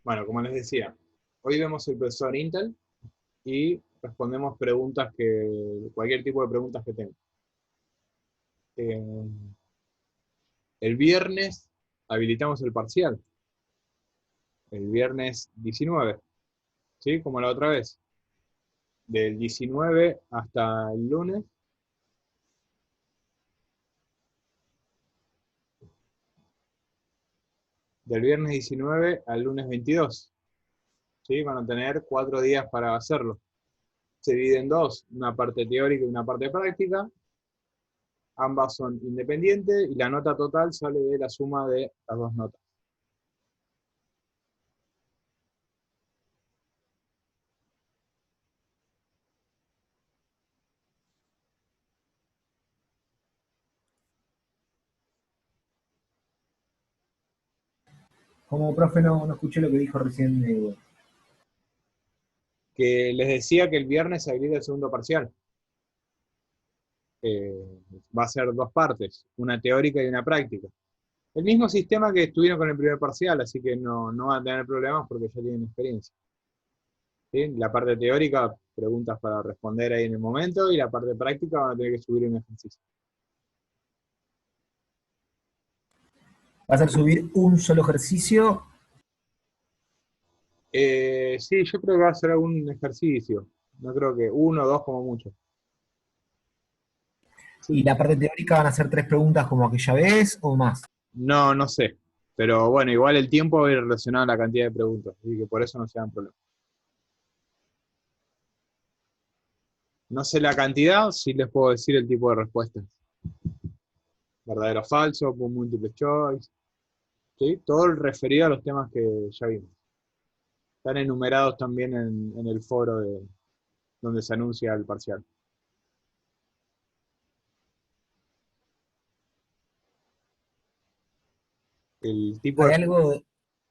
Bueno, como les decía, hoy vemos el profesor Intel y respondemos cualquier tipo de preguntas que tengan. Eh, el viernes habilitamos el parcial, el viernes 19, ¿sí? Como la otra vez. Del 19 hasta el lunes, del viernes 19 al lunes 22, ¿sí? Van a tener 4 días para hacerlo. Se divide en dos, una parte teórica y una parte práctica. Ambas son independientes y la nota total sale de la suma de las dos notas. Como profe, no escuché lo que dijo recién. Que les decía que el viernes se habilita el segundo parcial. Eh, Va a ser dos partes, una teórica y una práctica. El mismo sistema que estuvieron con el primer parcial, así que no van a tener problemas porque ya tienen experiencia. ¿Sí? La parte teórica, preguntas para responder ahí en el momento, y la parte práctica van a tener que subir un ejercicio. ¿Va a ser subir un solo ejercicio Sí, yo creo que va a ser algún ejercicio. No creo que uno o dos como mucho. y Sí. la parte teórica van a ser tres preguntas como aquella vez o más? No sé. Pero bueno, igual el tiempo va a ir relacionado a la cantidad de preguntas, así que por eso no se dan problemas. No sé la cantidad, sí les puedo decir el tipo de respuestas. Verdadero o falso, múltiple choice, ¿sí? Todo el referido a los temas que ya vimos. Están enumerados también en el foro donde se anuncia el parcial. El tipo Hay de... algo,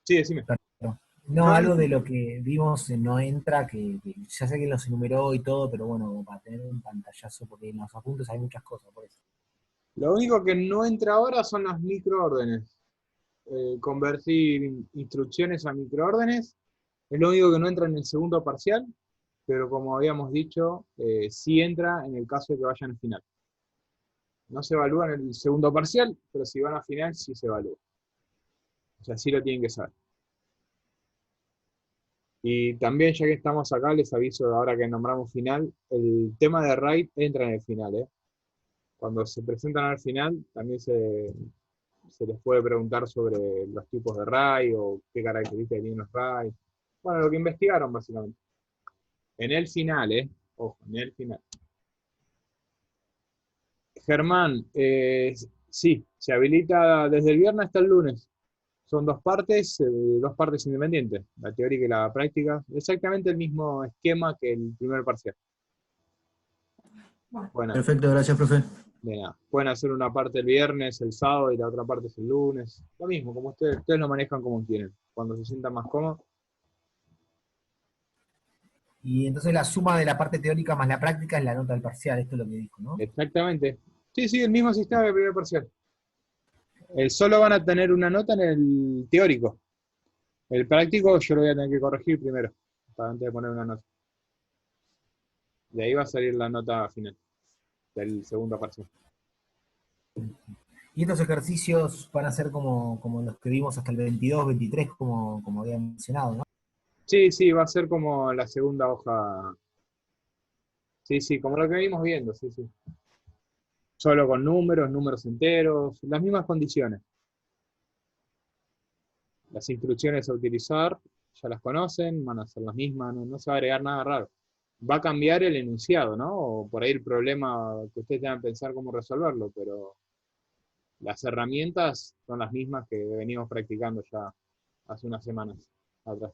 Sí, decime. perdón, no, No, no, algo de lo que vimos en No Entra, que ya sé que los enumeró y todo, pero bueno, para tener un pantallazo, porque en los apuntes hay muchas cosas por eso. lo único que no entra ahora son las microórdenes. Convertir instrucciones a microórdenes es lo único que no entra en el segundo parcial, pero como habíamos dicho, sí entra en el caso de que vayan al final. No se evalúa en el segundo parcial, pero si van a final sí se evalúa. O sea, sí lo tienen que saber. Y también, ya que estamos acá, les aviso ahora que nombramos final, el tema de RAID entra en el final, ¿eh? Cuando se presentan al final, también se les puede preguntar sobre los tipos de RAID o qué características tienen los RAID. Bueno, lo que investigaron básicamente. En el final, ¿eh? Ojo, en el final. Germán, sí, se habilita desde el viernes hasta el lunes. Son dos partes independientes, la teórica y la práctica. Exactamente el mismo esquema que el primer parcial. Bueno, Perfecto, gracias, profe. de nada. Pueden hacer una parte el viernes, el sábado y la otra parte es el lunes. Lo mismo, como ustedes lo manejan como quieren. Cuando se sientan más cómodos. Y entonces la suma de la parte teórica más la práctica es la nota del parcial, esto es lo que dijo, ¿no? Exactamente. Sí, sí, el mismo sistema del primer parcial. Solo van a tener una nota en el teórico. El práctico yo lo voy a tener que corregir primero, para antes de poner una nota. De ahí va a salir la nota final del segundo parcial. Y estos ejercicios van a ser como los que vimos hasta el 22, 23, como había mencionado, ¿no? Sí, sí, va a ser como la segunda hoja. Sí, sí, como lo que venimos viendo, sí, sí. Solo con números enteros, las mismas condiciones. Las instrucciones a utilizar ya las conocen, van a ser las mismas, no se va a agregar nada raro. Va a cambiar el enunciado, ¿no? O por ahí el problema que ustedes tengan que pensar cómo resolverlo, pero las herramientas son las mismas que venimos practicando ya hace unas semanas atrás.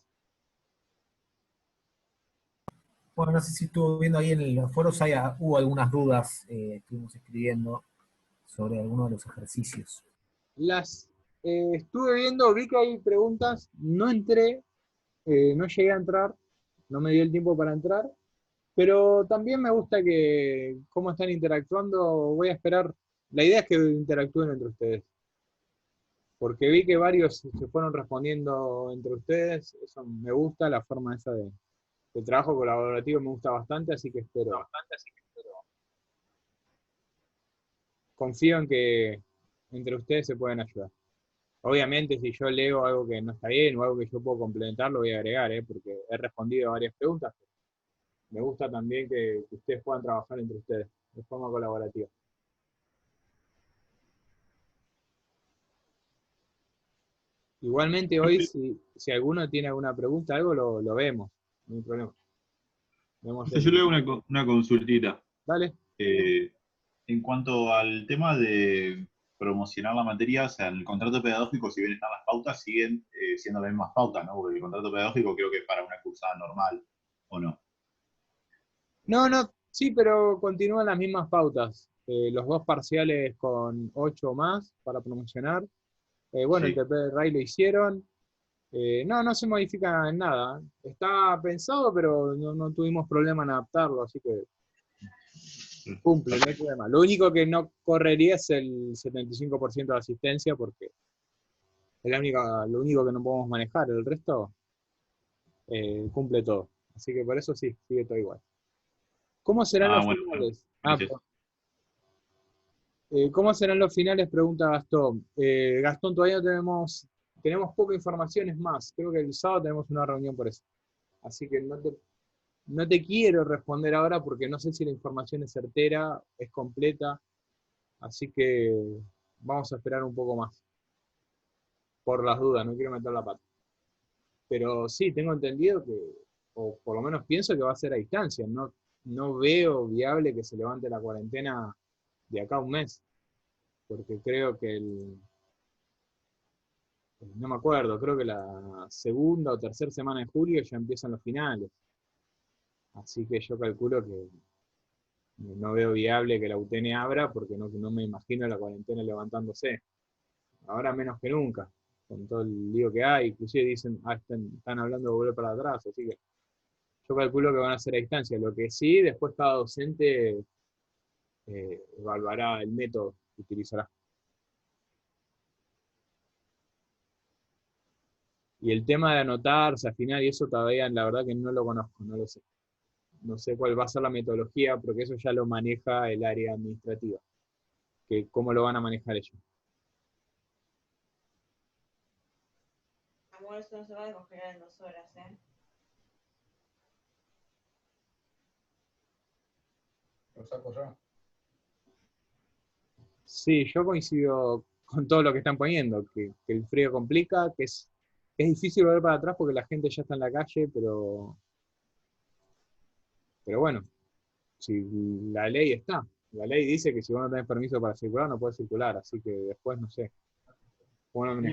Bueno, no sé si estuvo viendo ahí en los foros, hubo algunas dudas, estuvimos escribiendo sobre algunos de los ejercicios. Las estuve viendo, vi que hay preguntas, no entré, no llegué a entrar, no me dio el tiempo para entrar, pero también me gusta que cómo están interactuando, voy a esperar, la idea es que interactúen entre ustedes. Porque vi que varios se fueron respondiendo entre ustedes, eso me gusta, la forma esa de trabajo colaborativo me gusta bastante, así que confío en que entre ustedes se pueden ayudar. Obviamente, si yo leo algo que no está bien o algo que yo puedo complementar, lo voy a agregar, porque he respondido a varias preguntas. Me gusta también que ustedes puedan trabajar entre ustedes de forma colaborativa. Igualmente hoy, si alguno tiene alguna pregunta, algo, lo vemos, no hay problema. Vemos Yo le hago una consultita. Dale. En cuanto al tema de promocionar la materia, o sea, en el contrato pedagógico, si bien están las pautas, siguen siendo las mismas pautas, ¿no? Porque el contrato pedagógico creo que es para una cursada normal, ¿o no? No, sí, pero continúan las mismas pautas. Los dos parciales con 8 o más para promocionar. Bueno, el Sí. TP de RAI lo hicieron. No se modifica en nada. Está pensado, pero no tuvimos problema en adaptarlo, así que cumple, no hay problema. Lo único que no correría es el 75% de asistencia, porque es lo único que no podemos manejar. El resto cumple todo. Así que por eso sí, sigue todo igual. ¿Cómo serán los Bueno, finales? gracias. ¿Cómo serán los finales? Pregunta Gastón. Gastón, todavía no tenemos poca información, es más, creo que el sábado tenemos una reunión por eso. Así que no te quiero responder ahora porque no sé si la información es certera, es completa, así que vamos a esperar un poco más. Por las dudas, no quiero meter la pata. Pero sí, tengo entendido que, o por lo menos pienso que va a ser a distancia. No veo viable que se levante la cuarentena de acá a un mes, porque creo que no me acuerdo, creo que la segunda o tercera semana de julio ya empiezan los finales. Así que yo calculo que no veo viable que la UTN abra porque no me imagino la cuarentena levantándose. Ahora menos que nunca, con todo el lío que hay. Inclusive dicen, están hablando de volver para atrás, así que yo calculo que van a ser a distancia. Lo que sí, después cada docente evaluará el método que utilizará. Y el tema de anotarse, afinar y eso todavía la verdad que no lo conozco, no lo sé. No sé cuál va a ser la metodología, porque eso ya lo maneja el área administrativa, que cómo lo van a manejar ellos. Amor, eso no se va a descongelar en 2 horas, ¿eh? Lo saco yo. Sí, yo coincido con todo lo que están poniendo, que el frío complica, que es difícil volver para atrás porque la gente ya está en la calle, pero bueno, si la ley está. La ley dice que si vos no tenés permiso para circular, no puedes circular, así que después no sé. Bueno, ¿viste?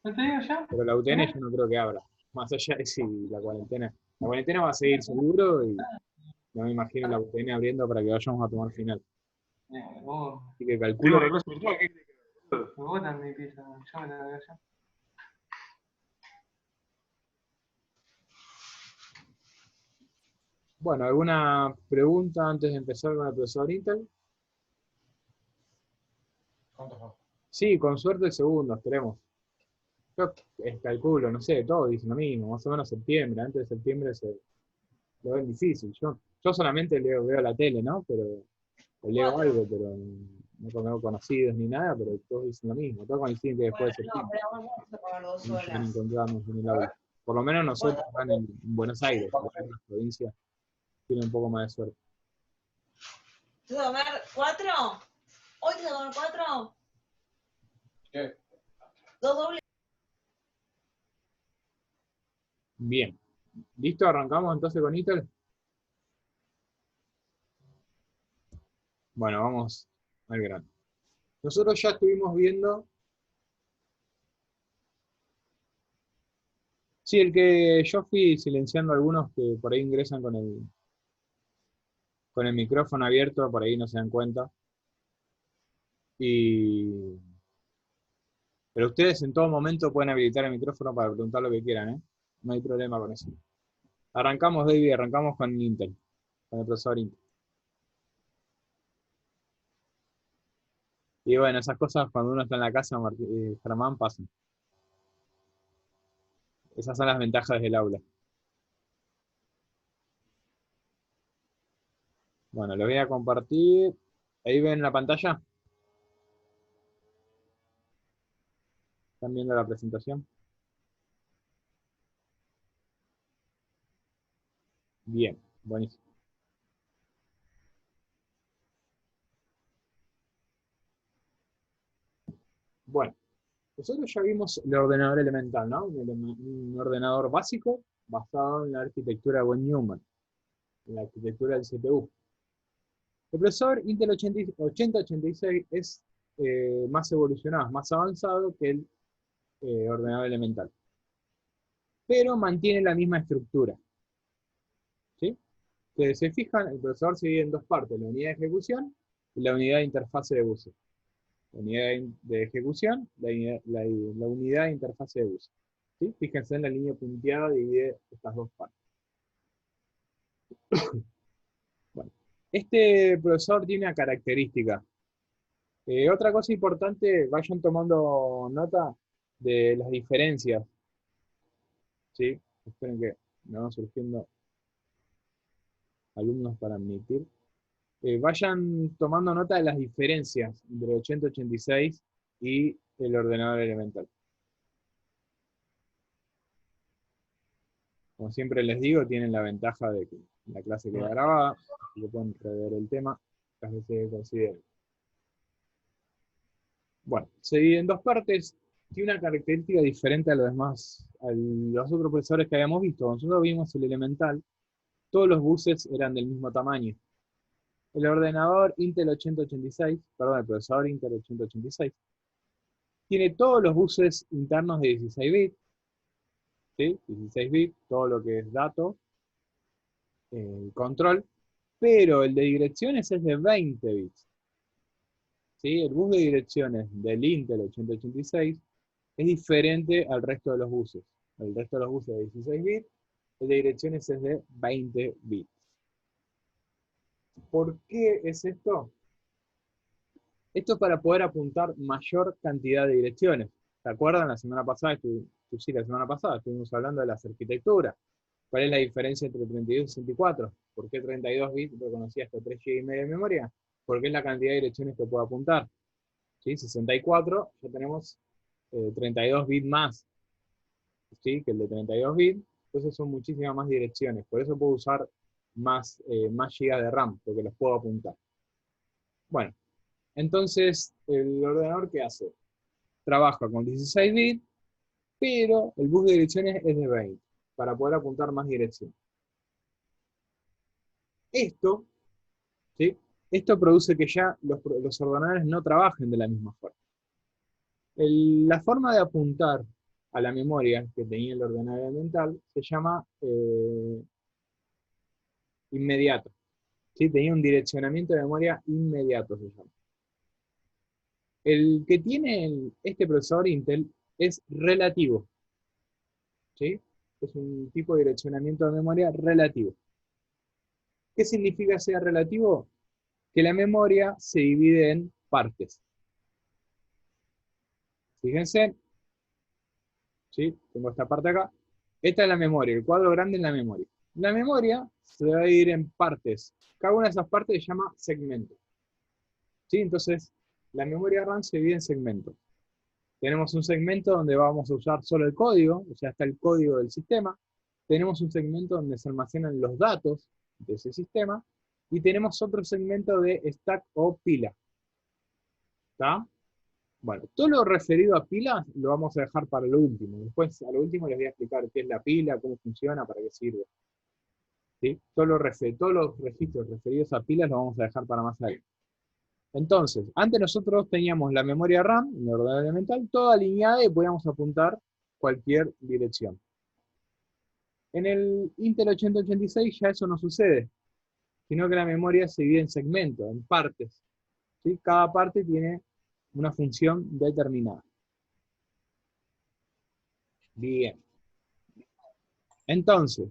¿No te digo ya? pero la UTN yo no creo que abra. Más allá de si la cuarentena. La cuarentena va a seguir seguro y no me imagino la UTN abriendo para que vayamos a tomar final. Vos, Así que calculo que vos también piensas, yo me la veo ya. bueno, ¿alguna pregunta antes de empezar con el profesor Intel? ¿Cuántos va? Sí, con suerte el segundo, esperemos. Yo calculo, no sé, todos dicen lo mismo, más o menos septiembre, antes de septiembre lo ven difícil. Yo solamente veo la tele, ¿no? O leo 4. algo, pero no tengo conocidos ni nada, pero todos dicen lo mismo, todos coinciden que después de Bueno, no, septiembre pero vamos a poner 2 no llegan a horas. encontrarnos en el aula. Por lo menos nosotros Bueno, acá en Buenos Aires, en otras provincias tienen un poco más de suerte. ¿te vas a comer 4? ¿Hoy te vas a comer 4? ¿Qué? 2 dobles. Bien. ¿Listo? ¿Arrancamos entonces con Intel? Bueno, vamos al grano. Nosotros ya estuvimos viendo. Sí, el que yo fui silenciando a algunos que por ahí ingresan con el micrófono abierto, por ahí no se dan cuenta. Pero ustedes en todo momento pueden habilitar el micrófono para preguntar lo que quieran, ¿eh? No hay problema con eso. Arrancamos, David, arrancamos con Intel, con el profesor Intel. Y bueno, esas cosas cuando uno está en la casa, Germán, pasan. Esas son las ventajas del aula. Bueno, lo voy a compartir. Ahí ven la pantalla. ¿Están viendo la presentación? Bien, buenísimo. Bueno, nosotros ya vimos el ordenador elemental, ¿no? Un ordenador básico basado en la arquitectura de von Neumann, en la arquitectura del CPU. El procesador Intel 8086 es más evolucionado, más avanzado que el ordenador elemental, pero mantiene la misma estructura. ¿Sí? Que se fijan, el procesador se divide en dos partes, la unidad de ejecución y la unidad de interfase de uso. La unidad de ejecución, la unidad de interfase de uso. ¿Sí? Fíjense en la línea punteada, divide estas dos partes. Bueno, este procesador tiene una característica. Otra cosa importante, vayan tomando nota de las diferencias. ¿Sí? Esperen que me van surgiendo alumnos para admitir. Vayan tomando nota de las diferencias entre el 8086 y el ordenador elemental. Como siempre les digo, tienen la ventaja de que la clase queda grabada, así que pueden rever el tema las veces que consideren. Bueno, se divide en dos partes, tiene una característica diferente a los demás, a los otros procesadores que habíamos visto. Cuando nosotros vimos el elemental, todos los buses eran del mismo tamaño. El ordenador Intel 8086, perdón, el procesador Intel 8086, tiene todos los buses internos de 16 bits, ¿sí? 16 bits, todo lo que es dato, control, pero el de direcciones es de 20 bits. ¿Sí? El bus de direcciones del Intel 8086 es diferente al resto de los buses. El resto de los buses de 16 bits, el de direcciones es de 20 bits. ¿Por qué es esto? Esto es para poder apuntar mayor cantidad de direcciones. ¿Se acuerdan? La semana pasada estuvimos hablando de las arquitecturas. ¿Cuál es la diferencia entre 32 y 64? ¿Por qué 32 bits reconocía hasta 3 GB y medio de memoria? Porque es la cantidad de direcciones que puedo apuntar. ¿Sí? 64, ya tenemos 32 bits más, ¿sí? Que el de 32 bits. Entonces son muchísimas más direcciones. Por eso puedo usar más GB de RAM, porque los puedo apuntar. Bueno, entonces el ordenador, ¿qué hace? Trabaja con 16 bits, pero el bus de direcciones es de 20, para poder apuntar más direcciones. Esto, ¿sí? Esto produce que ya los ordenadores no trabajen de la misma forma. La forma de apuntar a la memoria que tenía el ordenador elemental se llama inmediato. ¿Sí? Tenía un direccionamiento de memoria inmediato, se llama. El que tiene este procesador Intel es relativo. ¿Sí? Es un tipo de direccionamiento de memoria relativo. ¿Qué significa ser relativo? Que la memoria se divide en partes. Fíjense, ¿sí? Tengo esta parte acá. Esta es la memoria, el cuadro grande es la memoria. La memoria se va a dividir en partes. Cada una de esas partes se llama segmento. ¿Sí? Entonces, la memoria RAM se divide en segmentos. Tenemos un segmento donde vamos a usar solo el código, o sea, está el código del sistema. Tenemos un segmento donde se almacenan los datos de ese sistema. Y tenemos otro segmento de stack o pila. ¿Está? Bueno, todo lo referido a pilas lo vamos a dejar para lo último. Después, a lo último les voy a explicar qué es la pila, cómo funciona, para qué sirve. ¿Sí? Todos los registros referidos a pilas los vamos a dejar para más adelante. Entonces, antes nosotros teníamos la memoria RAM, en el ordenador elemental, toda alineada y podíamos apuntar cualquier dirección. En el Intel 8086 ya eso no sucede, sino que la memoria se divide en segmentos, en partes. ¿Sí? Cada parte tiene una función determinada. Bien. Entonces,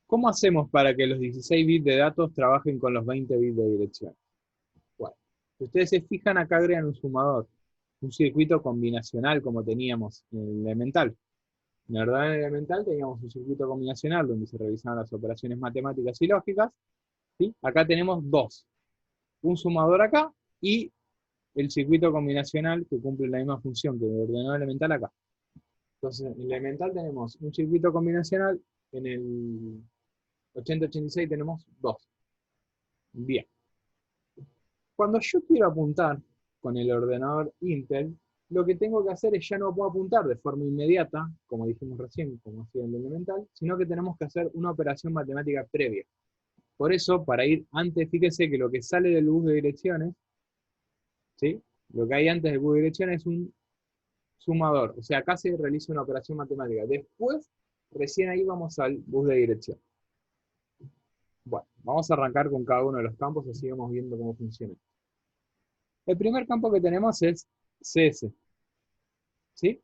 ¿cómo hacemos para que los 16 bits de datos trabajen con los 20 bits de dirección? Bueno, Si ustedes se fijan, acá agregan un sumador, un circuito combinacional como teníamos en el elemental. En el ordenador elemental teníamos un circuito combinacional donde se revisaban las operaciones matemáticas y lógicas. ¿Sí? Acá tenemos dos. Un sumador acá y el circuito combinacional que cumple la misma función que el ordenador elemental acá. Entonces, en el elemental tenemos un circuito combinacional, en el 8086 tenemos dos. Bien. Cuando yo quiero apuntar con el ordenador Intel, lo que tengo que hacer es ya no puedo apuntar de forma inmediata, como dijimos recién, como hacía en el elemental, sino que tenemos que hacer una operación matemática previa. Por eso, para ir antes, fíjese que lo que sale del bus de direcciones, ¿sí? Lo que hay antes del bus de direcciones es un sumador. O sea, acá se realiza una operación matemática. Después, recién ahí vamos al bus de dirección. Bueno, vamos a arrancar con cada uno de los campos, así vamos viendo cómo funciona. El primer campo que tenemos es CS. ¿Sí?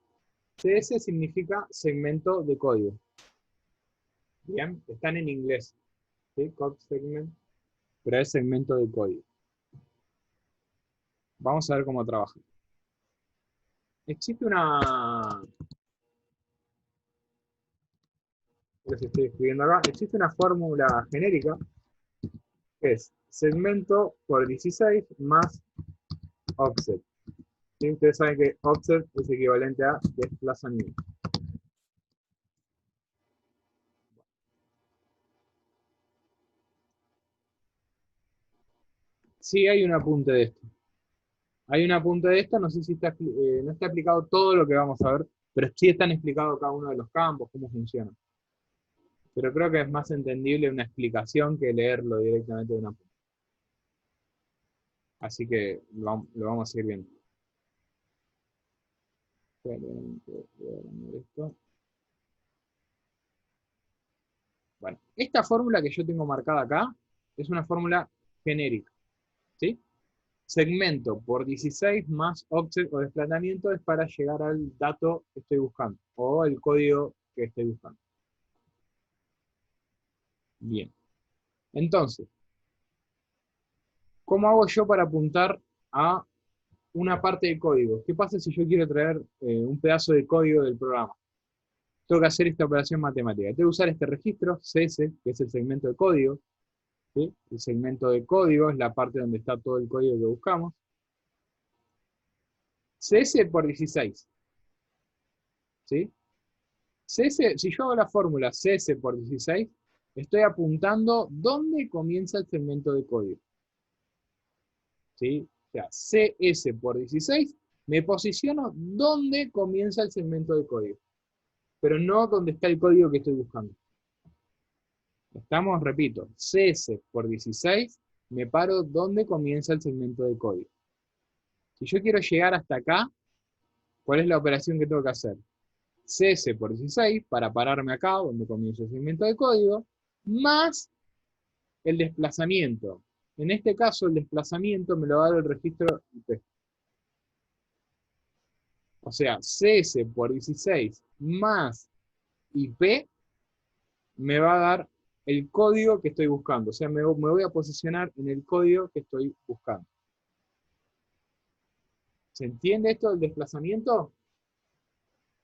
CS significa segmento de código. Bien, están en inglés. ¿Sí? Code segment, pero es segmento de código. Vamos a ver cómo trabaja. Existe una... Lo que estoy escribiendo acá. Existe una fórmula genérica que es segmento por 16 más offset. ¿Sí? Ustedes saben que offset es equivalente a desplazamiento. Sí hay un apunte de esto. Hay un apunte de esto, no sé si está, no está explicado todo lo que vamos a ver, pero sí están explicados cada uno de los campos, cómo funciona. Pero creo que es más entendible una explicación que leerlo directamente de una apunte. Así que lo vamos a ir viendo. Esto. Bueno, esta fórmula que yo tengo marcada acá es una fórmula genérica. ¿Sí? Segmento por 16 más offset o desplazamiento es para llegar al dato que estoy buscando, o el código que estoy buscando. Bien. Entonces, ¿cómo hago yo para apuntar a una parte del código? ¿Qué pasa si yo quiero traer un pedazo de código del programa? Tengo que hacer esta operación matemática. Tengo que usar este registro, CS, que es el segmento de código. ¿Sí? El segmento de código es la parte donde está todo el código que buscamos. CS por 16. ¿Sí? CS, si yo hago la fórmula CS por 16, estoy apuntando dónde comienza el segmento de código. ¿Sí? O sea, CS por 16, me posiciono dónde comienza el segmento de código. Pero no donde está el código que estoy buscando. Estamos, repito, CS por 16, me paro donde comienza el segmento de código. Si yo quiero llegar hasta acá, ¿cuál es la operación que tengo que hacer? CS por 16, para pararme acá, donde comienza el segmento de código, más el desplazamiento. En este caso, el desplazamiento me lo va a dar el registro IP. O sea, CS por 16 más IP me va a dar el código que estoy buscando. O sea, me voy a posicionar en el código que estoy buscando. ¿Se entiende esto del desplazamiento?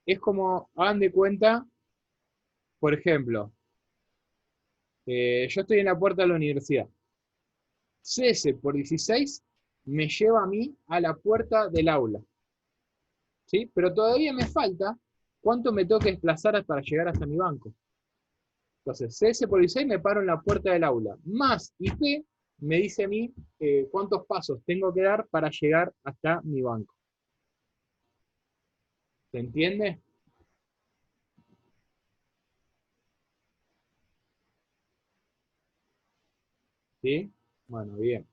Es como, hagan de cuenta, por ejemplo, yo estoy en la puerta de la universidad. CS por 16 me lleva a mí a la puerta del aula. ¿Sí? Pero todavía me falta cuánto me tengo que desplazar para llegar hasta mi banco. Entonces, CS por 16 me paro en la puerta del aula. Más IP me dice a mí cuántos pasos tengo que dar para llegar hasta mi banco. ¿Se entiende? ¿Sí? Bueno, bien.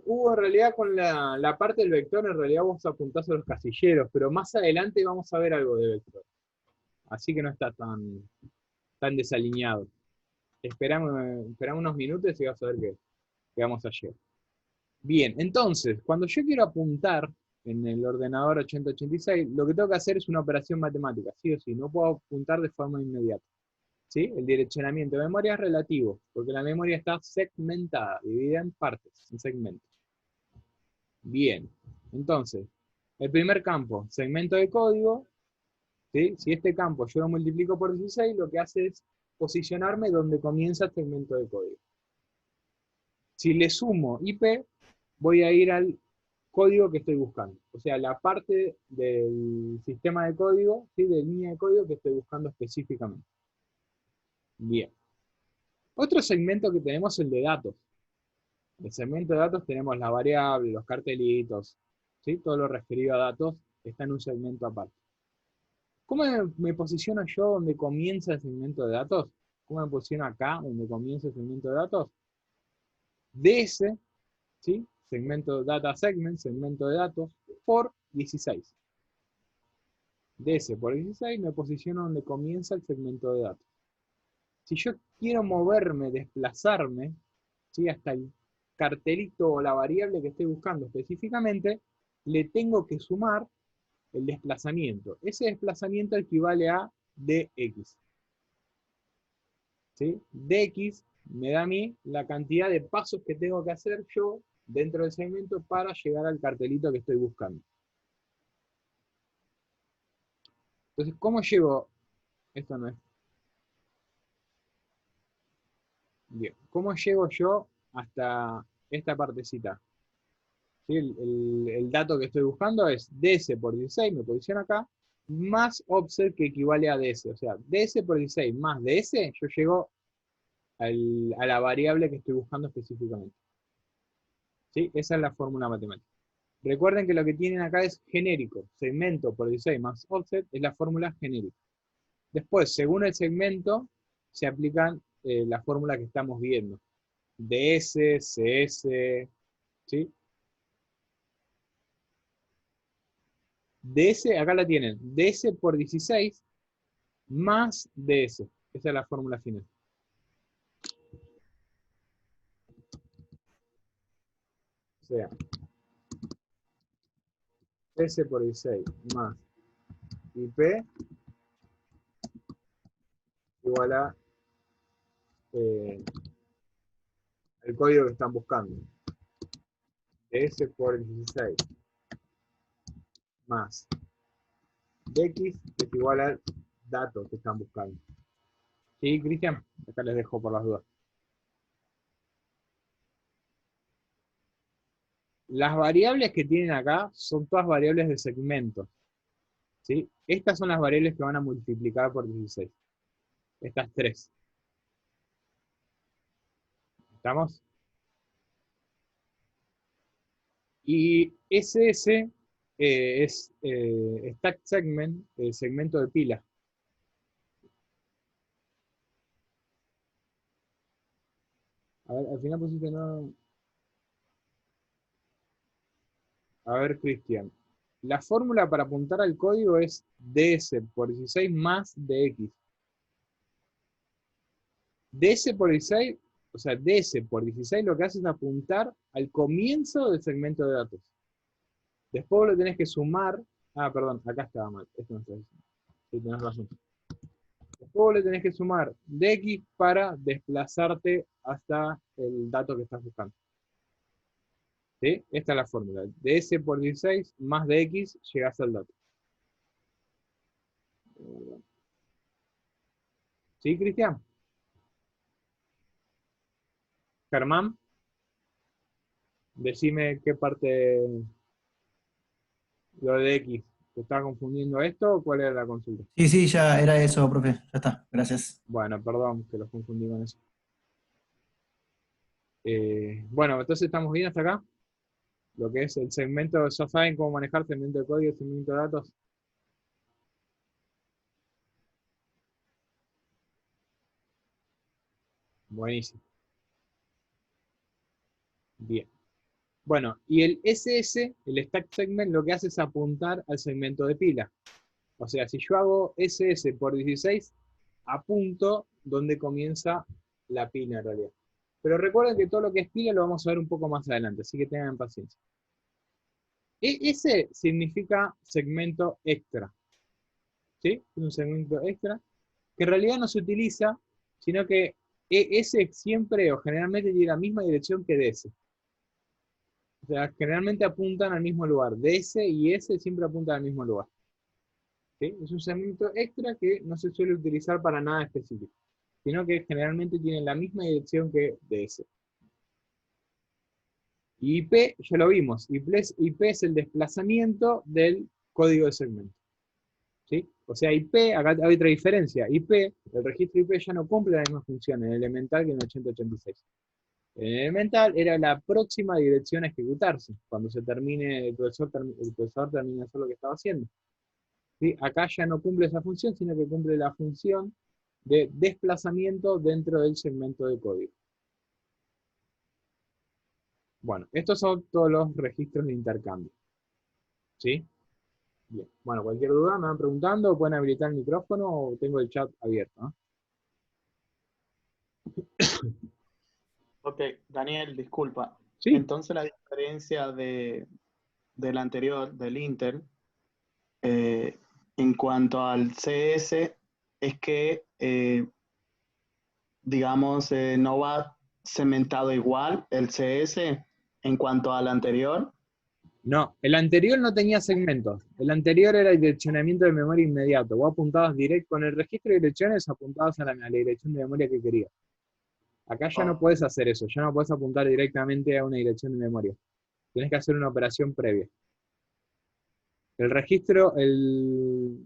Hubo en realidad con la parte del vector, en realidad vos apuntás a los casilleros, pero más adelante vamos a ver algo de vector. Así que no está tan desalineado. Esperamos unos minutos y vas a ver que vamos a llegar. Bien, entonces, cuando yo quiero apuntar en el ordenador 8086, lo que tengo que hacer es una operación matemática, sí o sí, no puedo apuntar de forma inmediata. ¿sí? El direccionamiento de memoria es relativo, porque la memoria está segmentada, dividida en partes, en segmentos. Bien, entonces, el primer campo, segmento de código, ¿sí? Si este campo yo lo multiplico por 16, lo que hace es posicionarme donde comienza el segmento de código. Si le sumo IP, voy a ir al código que estoy buscando. O sea, la parte del sistema de código, ¿sí? De línea de código que estoy buscando específicamente. Bien. Otro segmento que tenemos es el de datos. En el segmento de datos tenemos la variable, los cartelitos, ¿sí? Todo lo referido a datos está en un segmento aparte. ¿Cómo me posiciono yo donde comienza el segmento de datos? ¿Cómo me posiciono acá donde comienza el segmento de datos? DS, ¿sí? Segmento data segment, segmento de datos, por 16. DS por 16 me posiciono donde comienza el segmento de datos. Si yo quiero moverme, desplazarme, ¿sí? Hasta el cartelito o la variable que estoy buscando específicamente, le tengo que sumar el desplazamiento. Ese desplazamiento equivale a dx. ¿Sí? Dx me da a mí la cantidad de pasos que tengo que hacer yo dentro del segmento para llegar al cartelito que estoy buscando. Entonces, ¿cómo llego? Esto no es. Bien. ¿Cómo llego yo hasta esta partecita? ¿Sí? El dato que estoy buscando es ds por 16, me posiciona acá, más offset que equivale a ds. O sea, ds por 16 más ds, yo llego a la variable que estoy buscando específicamente. ¿Sí? Esa es la fórmula matemática. Recuerden que lo que tienen acá es genérico. Segmento por 16 más offset es la fórmula genérica. Después, según el segmento, se aplican la fórmula que estamos viendo. ds, cs, ¿sí? ds, acá la tienen. ds por 16 más ds. Esa es la fórmula final. O sea, ds por 16 más ip igual a el código que están buscando. ds por 16 más dx es igual al dato que están buscando. ¿Sí, Cristian? Acá les dejo por las dudas. Las variables que tienen acá son todas variables de segmentos. ¿Sí? Estas son las variables que van a multiplicar por 16. Estas tres. ¿Estamos? Y SS es stack segment, segmento de pila. A ver, al final pusiste no. A ver, Cristian. La fórmula para apuntar al código es ds por 16 más dx. ds por 16, o sea, ds por 16 lo que hace es apuntar al comienzo del segmento de datos. Después lo tenés que sumar. Ah, perdón, acá estaba mal. Esto no está diciendo. Sí, tenés razón. Después le tenés que sumar dx para desplazarte hasta el dato que estás buscando. ¿Sí? Esta es la fórmula. ds por 16 más dx llegás al dato. ¿Sí, Cristian? Germán, decime qué parte lo de x. ¿Te está confundiendo esto o cuál era la consulta? Sí, sí, ya era eso, profe. Ya está, gracias. Bueno, perdón que los confundí con eso. Bueno, entonces estamos bien hasta acá. Lo que es el segmento, ya saben cómo manejar segmento de código y segmento de datos. Buenísimo. Bien. Bueno, y el SS, el stack segment, lo que hace es apuntar al segmento de pila. O sea, si yo hago SS por 16, apunto donde comienza la pila en realidad. Pero recuerden que todo lo que es pila lo vamos a ver un poco más adelante, así que tengan paciencia. S significa segmento extra. ¿Sí? Es un segmento extra. que en realidad no se utiliza, sino que S siempre o generalmente tiene la misma dirección que DS. O sea, generalmente apuntan al mismo lugar. DS y S siempre apuntan al mismo lugar. ¿Sí? Es un segmento extra que no se suele utilizar para nada específico, sino que generalmente tienen la misma dirección que DS. Y IP, ya lo vimos, IP es el desplazamiento del código de segmento. ¿Sí? O sea, IP, acá hay otra diferencia. IP, el registro IP ya no cumple la misma función en elemental que en 8086. En elemental era la próxima dirección a ejecutarse, cuando se termine, el procesador termina de hacer lo que estaba haciendo. ¿Sí? Acá ya no cumple esa función, sino que cumple la función de desplazamiento dentro del segmento de código. Bueno, estos son todos los registros de intercambio. ¿Sí? Bien. Bueno, cualquier duda me van preguntando, pueden habilitar el micrófono o tengo el chat abierto, ¿no? Ok, Daniel, disculpa. Sí. Entonces la diferencia del anterior, del Intel, en cuanto al CS, es que, digamos, no va cementado igual el CS en cuanto al anterior. No, el anterior no tenía segmentos. El anterior era el direccionamiento de memoria inmediato. Vos apuntabas directo, con el registro de direcciones apuntabas a la dirección de memoria que querías. Acá ya no podés hacer eso, ya no podés apuntar directamente a una dirección de memoria. Tenés que hacer una operación previa. El registro, el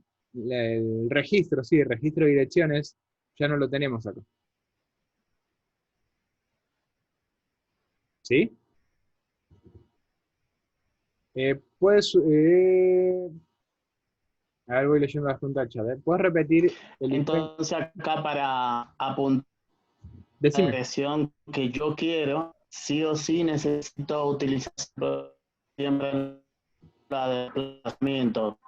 registro, sí, el registro de direcciones, ya no lo tenemos acá. ¿Sí? Puedes, a ver, voy leyendo la junta del chat. ¿Puedes repetir el IP? Entonces acá para apuntar la Decime. dirección que yo quiero, sí o sí necesito utilizar siempre la de desplazamiento.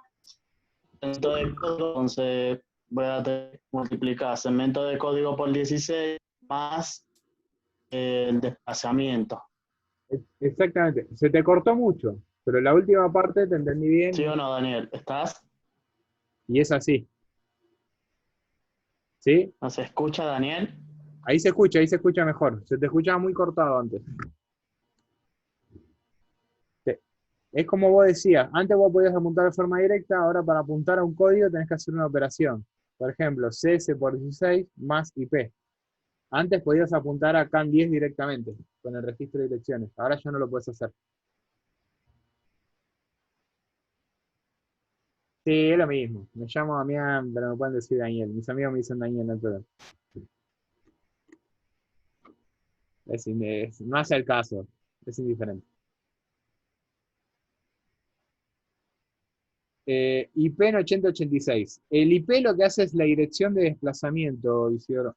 Entonces voy a multiplicar segmento de código por 16 más el desplazamiento. Exactamente. Se te cortó mucho, pero la última parte te entendí bien. ¿Sí o no, Daniel? ¿Estás? Y es así. ¿Sí? ¿No se escucha, Daniel? Ahí se escucha mejor. Se te escuchaba muy cortado antes. Es como vos decías, antes vos podías apuntar de forma directa, ahora para apuntar a un código tenés que hacer una operación. Por ejemplo, CS por 16 más IP. Antes podías apuntar a CAN 10 directamente, con el registro de direcciones. Ahora ya no lo puedes hacer. Sí, es lo mismo. Me llamo Damián, pero me pueden decir Daniel. Mis amigos me dicen Daniel, no hay problema. No hace el caso. Es indiferente. IP en 8086. El IP lo que hace es la dirección de desplazamiento, Isidoro.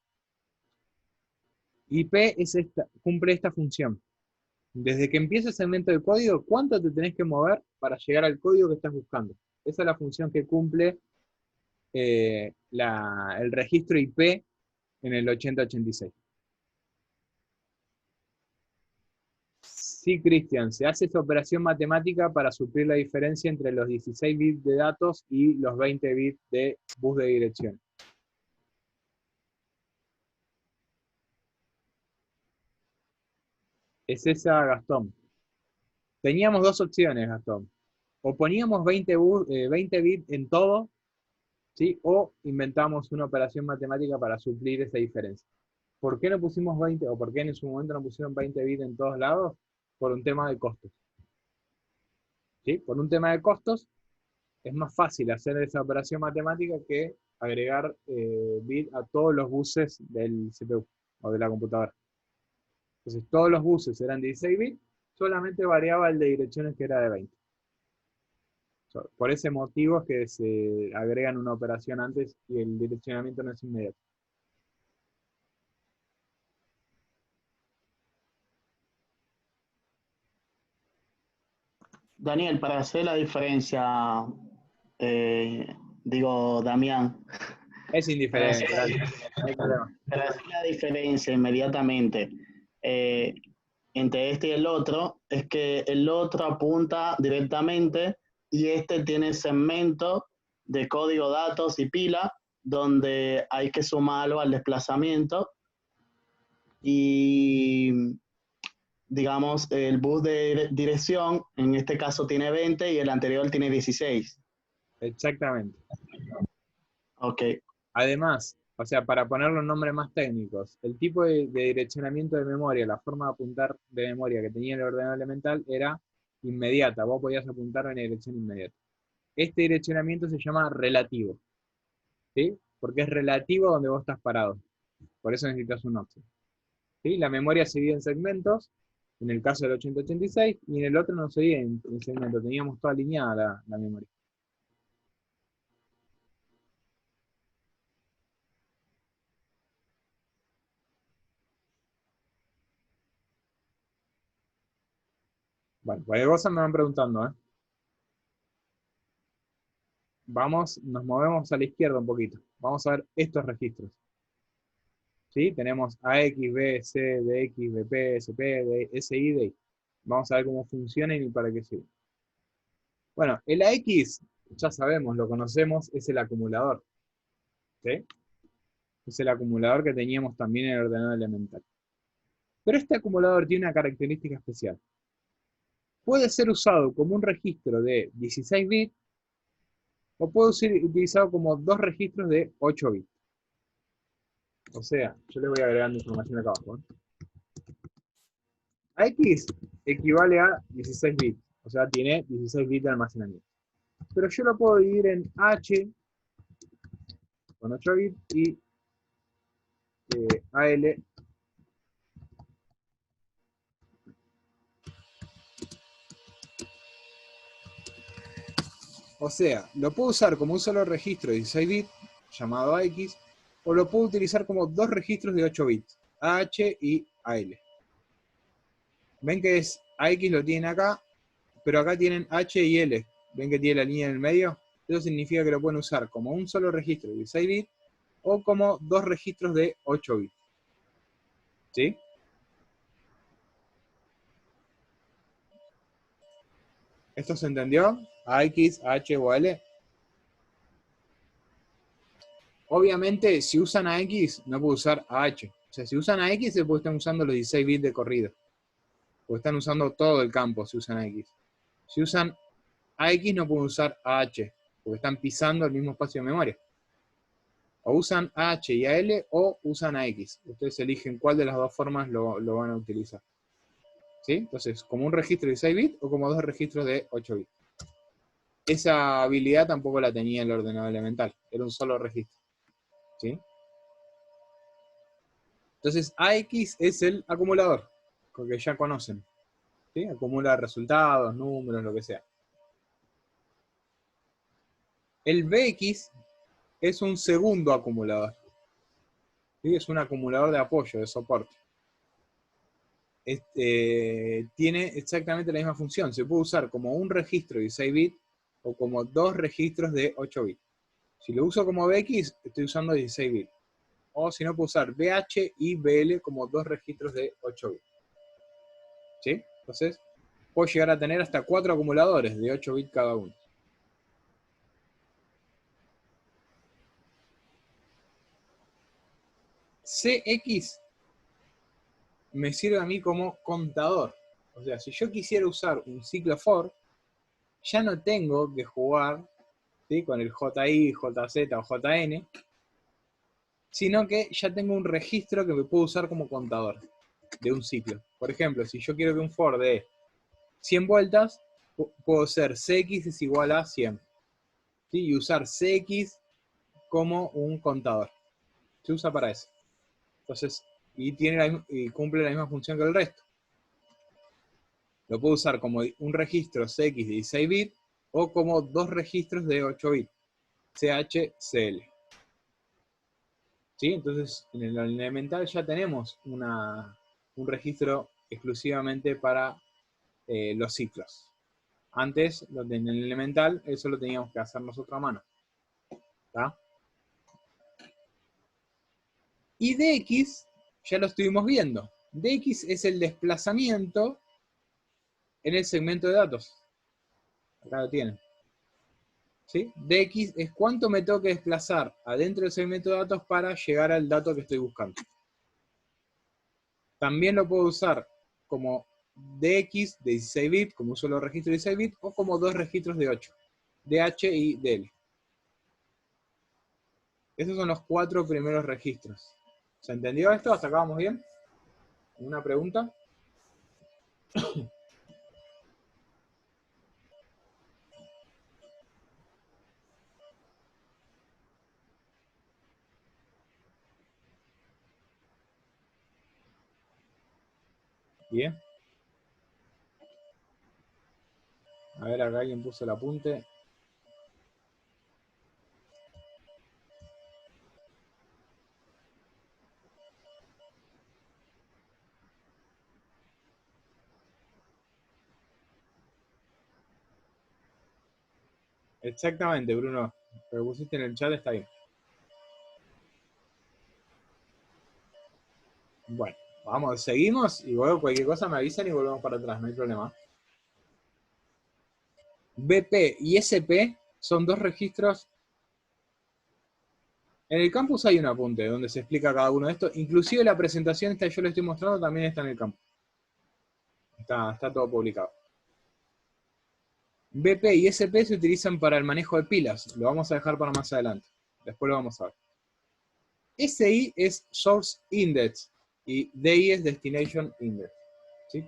IP cumple esta función. Desde que empieza el segmento de código, ¿cuánto te tenés que mover para llegar al código que estás buscando? Esa es la función que cumple el registro IP en el 8086. Sí, Cristian, se hace esta operación matemática para suplir la diferencia entre los 16 bits de datos y los 20 bits de bus de dirección. Es esa, Gastón. Teníamos dos opciones, Gastón. O poníamos 20 bits en todo, ¿sí? O inventamos una operación matemática para suplir esa diferencia. ¿Por qué no pusimos 20, o por qué en su momento no pusieron 20 bits en todos lados? Por un tema de costos. ¿Sí? Por un tema de costos, es más fácil hacer esa operación matemática que agregar bit a todos los buses del CPU o de la computadora. Entonces todos los buses eran 16 bits, solamente variaba el de direcciones que era de 20. Por ese motivo es que se agregan una operación antes y el direccionamiento no es inmediato. Daniel, para hacer la diferencia, Damián, Es indiferente, no hay problema. para hacer la diferencia inmediatamente entre este y el otro, es que el otro apunta directamente y este tiene segmento de código, datos y pila donde hay que sumarlo al desplazamiento y, digamos, el bus de dirección, en este caso tiene 20 y el anterior tiene 16. Exactamente. Ok, Además, o sea, para poner los nombres más técnicos, el tipo de direccionamiento de memoria, la forma de apuntar de memoria que tenía el ordenador elemental era inmediata, vos podías apuntar en dirección inmediata. Este direccionamiento se llama relativo, ¿sí? Porque es relativo a donde vos estás parado. Por eso necesitas un offset. ¿Sí? La memoria se divide en segmentos, en el caso del 8086, y en el otro no se divide en segmentos, teníamos toda alineada la memoria. Bueno, cualquier cosa me van preguntando, ¿eh? Vamos, nos movemos a la izquierda un poquito. Vamos a ver estos registros. ¿Sí? Tenemos AX, B, C, DX, BP, SP, SI, DI. Vamos a ver cómo funcionan y para qué sirven. Bueno, el AX, ya sabemos, lo conocemos, es el acumulador. ¿Sí? Es el acumulador que teníamos también en el ordenador elemental. Pero este acumulador tiene una característica especial. Puede ser usado como un registro de 16 bits o puede ser utilizado como dos registros de 8 bits. O sea, yo le voy agregando información acá abajo. AX equivale a 16 bits, o sea, tiene 16 bits de almacenamiento. Pero yo lo puedo dividir en H con 8 bits y AL o sea, lo puedo usar como un solo registro de 16 bits, llamado AX, o lo puedo utilizar como dos registros de 8 bits, AH y AL. Ven que es AX lo tienen acá, pero acá tienen H y L. ¿Ven que tiene la línea en el medio? Eso significa que lo pueden usar como un solo registro de 16 bits o como dos registros de 8 bits. ¿Sí? ¿Esto se entendió? AX, H o L. Obviamente, si usan AX, no puedo usar AH. O sea, si usan AX, se puede estar usando los 16 bits de corrido. O están usando todo el campo si usan AX. Si usan AX, no pueden usar AH, porque están pisando el mismo espacio de memoria. O usan AH y AL o usan AX. Ustedes eligen cuál de las dos formas lo van a utilizar. ¿Sí? Entonces, como un registro de 16 bits o como dos registros de 8 bits. Esa habilidad tampoco la tenía el ordenador elemental. Era un solo registro. ¿Sí? Entonces, AX es el acumulador, porque ya conocen. ¿Sí? Acumula resultados, números, lo que sea. El BX es un segundo acumulador. ¿Sí? Es un acumulador de apoyo, de soporte. Tiene exactamente la misma función. Se puede usar como un registro de 16 bits o como dos registros de 8 bits. Si lo uso como BX, estoy usando 16 bits. O si no, puedo usar BH y BL como dos registros de 8 bits. ¿Sí? Entonces, puedo llegar a tener hasta 4 acumuladores de 8 bits cada uno. CX me sirve a mí como contador. O sea, si yo quisiera usar un ciclo for, ya no tengo que jugar, ¿sí?, con el JI, JZ o JN, sino que ya tengo un registro que me puedo usar como contador de un ciclo. Por ejemplo, si yo quiero que un for dé 100 vueltas, puedo hacer CX es igual a 100. ¿Sí? Y usar CX como un contador. Se usa para eso. Entonces, y cumple la misma función que el resto. Lo puedo usar como un registro CX de 16 bits o como dos registros de 8 bits, CH, CL. ¿Sí? Entonces, en el elemental ya tenemos un registro exclusivamente para los ciclos. Antes, en el elemental, eso lo teníamos que hacer nosotros a mano. ¿Está? Y DX, ya lo estuvimos viendo. DX es el desplazamiento en el segmento de datos. Acá lo tienen. ¿Sí? Dx es cuánto me tengo que desplazar adentro del segmento de datos para llegar al dato que estoy buscando. También lo puedo usar como dx de 16 bits, como un solo registro de 16 bits, o como dos registros de 8, dh y dl. Esos son los 4 primeros registros. ¿Se entendió esto? ¿Hasta acá vamos bien? ¿Una pregunta? Bien. A ver, acá alguien puso el apunte. Exactamente, Bruno. Lo que pusiste en el chat está bien. Bueno, vamos, seguimos y luego cualquier cosa me avisan y volvemos para atrás, no hay problema. BP y SP son dos registros. En el campus hay un apunte donde se explica cada uno de estos. Inclusive la presentación esta que yo le estoy mostrando también está en el campus. Está todo publicado. BP y SP se utilizan para el manejo de pilas. Lo vamos a dejar para más adelante. Después lo vamos a ver. SI es Source Index y DI es Destination Index. ¿Sí?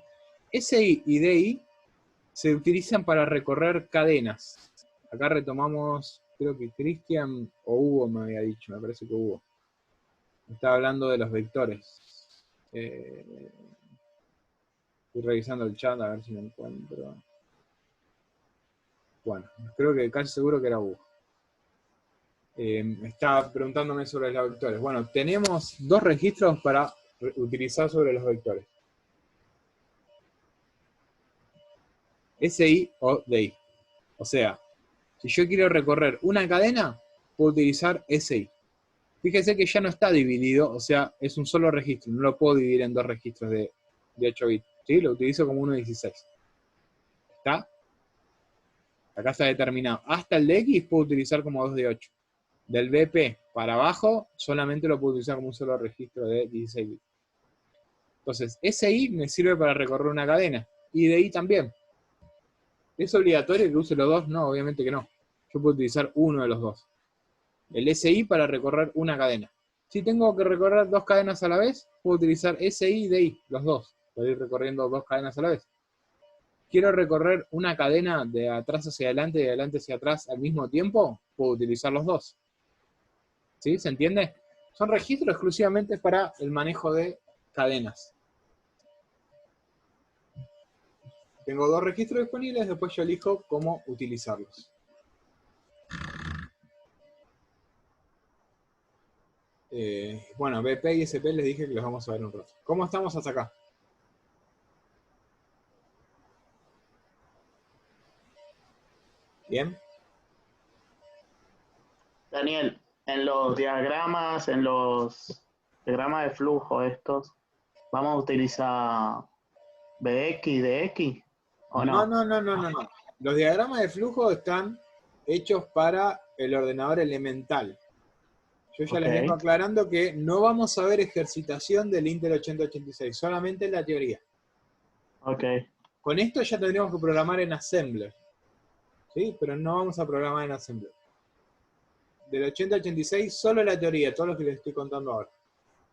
SI y DI se utilizan para recorrer cadenas. Acá retomamos, creo que Cristian o Hugo me había dicho, me parece que Hugo. Estaba hablando de los vectores. Estoy revisando el chat a ver si me encuentro. Bueno, creo que casi seguro que era Hugo. Estaba preguntándome sobre los vectores. Bueno, tenemos dos registros para utilizar sobre los vectores. SI o DI. O sea, si yo quiero recorrer una cadena, puedo utilizar SI. Fíjese que ya no está dividido, o sea, es un solo registro. No lo puedo dividir en dos registros de 8 bits. ¿Sí? Lo utilizo como 1.16. ¿Está? Acá está determinado. Hasta el de X puedo utilizar como 2 de 8. Del BP para abajo, solamente lo puedo utilizar como un solo registro de 16 bits. Entonces, SI me sirve para recorrer una cadena. Y DI también. ¿Es obligatorio que use los dos? No, obviamente que no. Yo puedo utilizar uno de los dos. El SI para recorrer una cadena. Si tengo que recorrer dos cadenas a la vez, puedo utilizar SI y DI, los dos. Puedo ir recorriendo dos cadenas a la vez. Quiero recorrer una cadena de atrás hacia adelante y de adelante hacia atrás al mismo tiempo, puedo utilizar los dos. ¿Sí? ¿Se entiende? Son registros exclusivamente para el manejo de cadenas. Tengo dos registros disponibles, después yo elijo cómo utilizarlos. Bueno, BP y SP les dije que los vamos a ver un rato. ¿Cómo estamos hasta acá? ¿Bien? Daniel, en los diagramas, en los diagramas de flujo estos, ¿vamos a utilizar BX y DX? ¿O no? No. Los diagramas de flujo están hechos para el ordenador elemental. Yo ya les vengo aclarando que no vamos a ver ejercitación del Intel 8086, solamente la teoría. Ok. Con esto ya tendríamos que programar en Assembler. ¿Sí? Pero no vamos a programar en Assembler. Del 8086 solo la teoría, todo lo que les estoy contando ahora.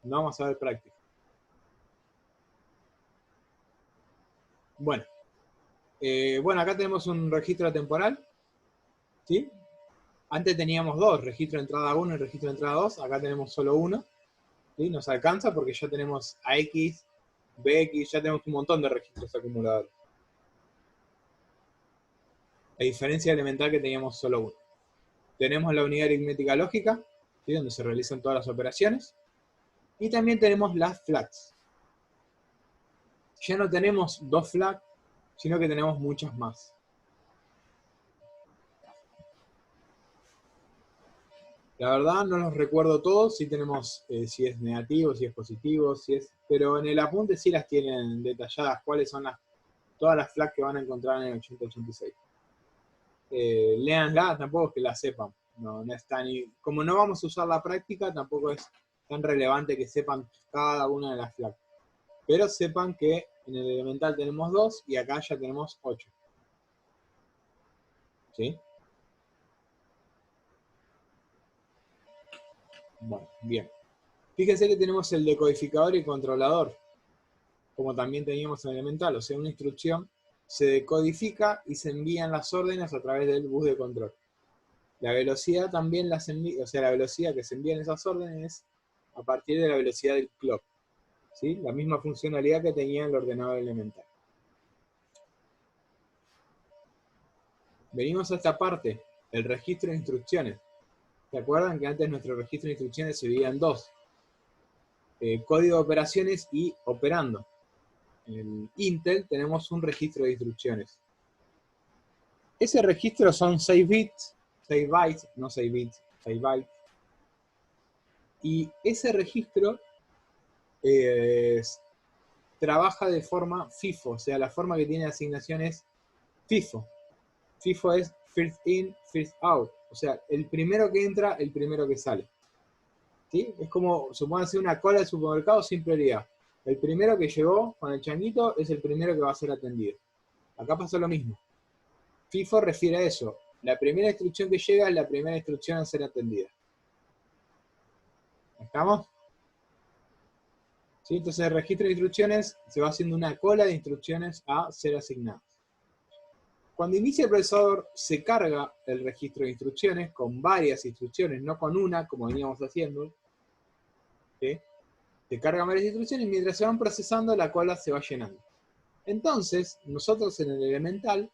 No vamos a ver práctica. Bueno. Bueno, acá tenemos un registro temporal. ¿Sí? Antes teníamos dos, registro de entrada 1 y registro de entrada 2. Acá tenemos solo uno. ¿Sí? Nos alcanza porque ya tenemos AX, BX, ya tenemos un montón de registros acumuladores. A diferencia elemental que teníamos solo uno. Tenemos la unidad aritmética lógica, ¿sí? Donde se realizan todas las operaciones. Y también tenemos las flags. Ya no tenemos dos flags, sino que tenemos muchas más. La verdad no los recuerdo todos, sí tenemos si es negativo, si es positivo, pero en el apunte sí las tienen detalladas cuáles son todas las flags que van a encontrar en el 8086. léanla, tampoco es que la sepan. No es tan, como no vamos a usar la práctica, tampoco es tan relevante que sepan cada una de las flags. Pero sepan que en el elemental tenemos 2 y acá ya tenemos 8. ¿Sí? Bueno, bien. Fíjense que tenemos el decodificador y controlador, como también teníamos en elemental. O sea, una instrucción se decodifica y se envían las órdenes a través del bus de control. La velocidad también las envía, o sea, la velocidad que se envían esas órdenes a partir de la velocidad del clock. ¿Sí? La misma funcionalidad que tenía el ordenador elemental. Venimos a esta parte, el registro de instrucciones. ¿Se acuerdan que antes nuestro registro de instrucciones se dividía en 2? Código de operaciones y operando. En Intel tenemos un registro de instrucciones. Ese registro son 6 bits, 6 bytes, no 6 bits, 6 bytes. Y ese registro trabaja de forma FIFO, o sea, la forma que tiene asignación es FIFO. FIFO es first in, first out, o sea, el primero que entra, el primero que sale. ¿Sí? Es como, supóngase una cola de supermercado sin prioridad. El primero que llegó con el changuito es el primero que va a ser atendido. Acá pasa lo mismo. FIFO refiere a eso. La primera instrucción que llega es la primera instrucción a ser atendida. ¿Estamos? ¿Sí? Entonces el registro de instrucciones se va haciendo una cola de instrucciones a ser asignadas. Cuando inicia el procesador, se carga el registro de instrucciones con varias instrucciones, no con una, como veníamos haciendo. ¿Sí? Se cargan varias instrucciones y mientras se van procesando, la cola se va llenando. Entonces, nosotros en el elemental,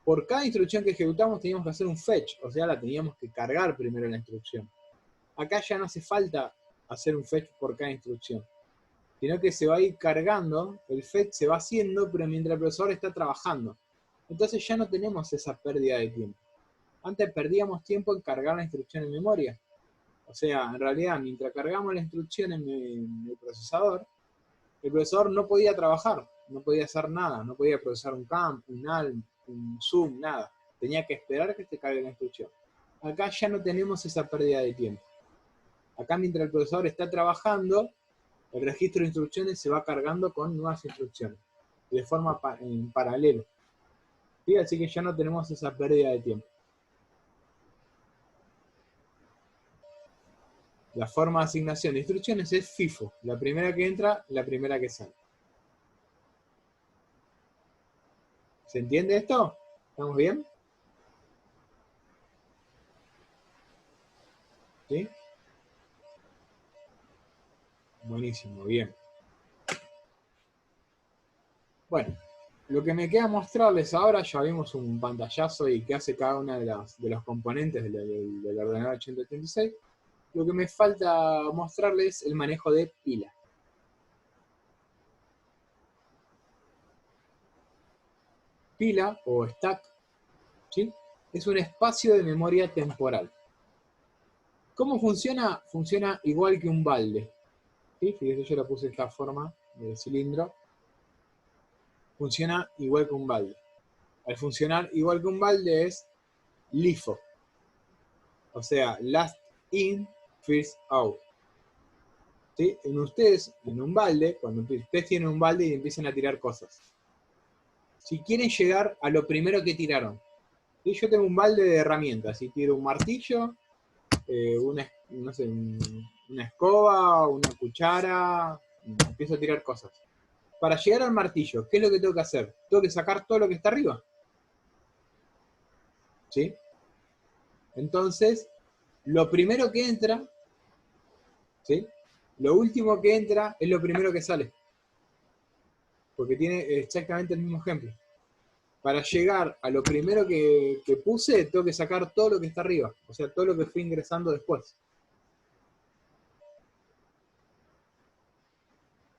por cada instrucción que ejecutamos teníamos que hacer un fetch, o sea, la teníamos que cargar primero la instrucción. Acá ya no hace falta hacer un fetch por cada instrucción, sino que se va a ir cargando, el fetch se va haciendo, pero mientras el procesador está trabajando. Entonces ya no tenemos esa pérdida de tiempo. Antes perdíamos tiempo en cargar la instrucción en memoria. O sea, en realidad, mientras cargamos la instrucción en el procesador no podía trabajar, no podía hacer nada, no podía procesar un camp, un ALM, un zoom, nada. Tenía que esperar que se cargue la instrucción. Acá ya no tenemos esa pérdida de tiempo. Acá mientras el procesador está trabajando, el registro de instrucciones se va cargando con nuevas instrucciones, de forma en paralelo. ¿Sí? Así que ya no tenemos esa pérdida de tiempo. La forma de asignación de instrucciones es FIFO. La primera que entra, la primera que sale. ¿Se entiende esto? ¿Estamos bien? ¿Sí? Buenísimo, bien. Bueno, lo que me queda mostrarles ahora, ya vimos un pantallazo y qué hace cada una de los componentes del ordenador 8086. Lo que me falta mostrarles es el manejo de pila. Pila o stack, ¿sí? Es un espacio de memoria temporal. ¿Cómo funciona? Funciona igual que un balde. ¿Sí? Fíjense, yo lo puse de esta forma, de cilindro. Funciona igual que un balde. Al funcionar igual que un balde es LIFO. O sea, last in, first out. ¿Sí? En ustedes, en un balde, cuando ustedes tienen un balde y empiezan a tirar cosas. Si quieren llegar a lo primero que tiraron. ¿Sí? Yo tengo un balde de herramientas. Si tiro un martillo, no sé, una escoba, una cuchara, empiezo a tirar cosas. Para llegar al martillo, ¿qué es lo que tengo que hacer? Tengo que sacar todo lo que está arriba. ¿Sí? Entonces, lo primero que entra, ¿sí? Lo último que entra es lo primero que sale. Porque tiene exactamente el mismo ejemplo. Para llegar a lo primero que puse, tengo que sacar todo lo que está arriba. O sea, todo lo que fui ingresando después.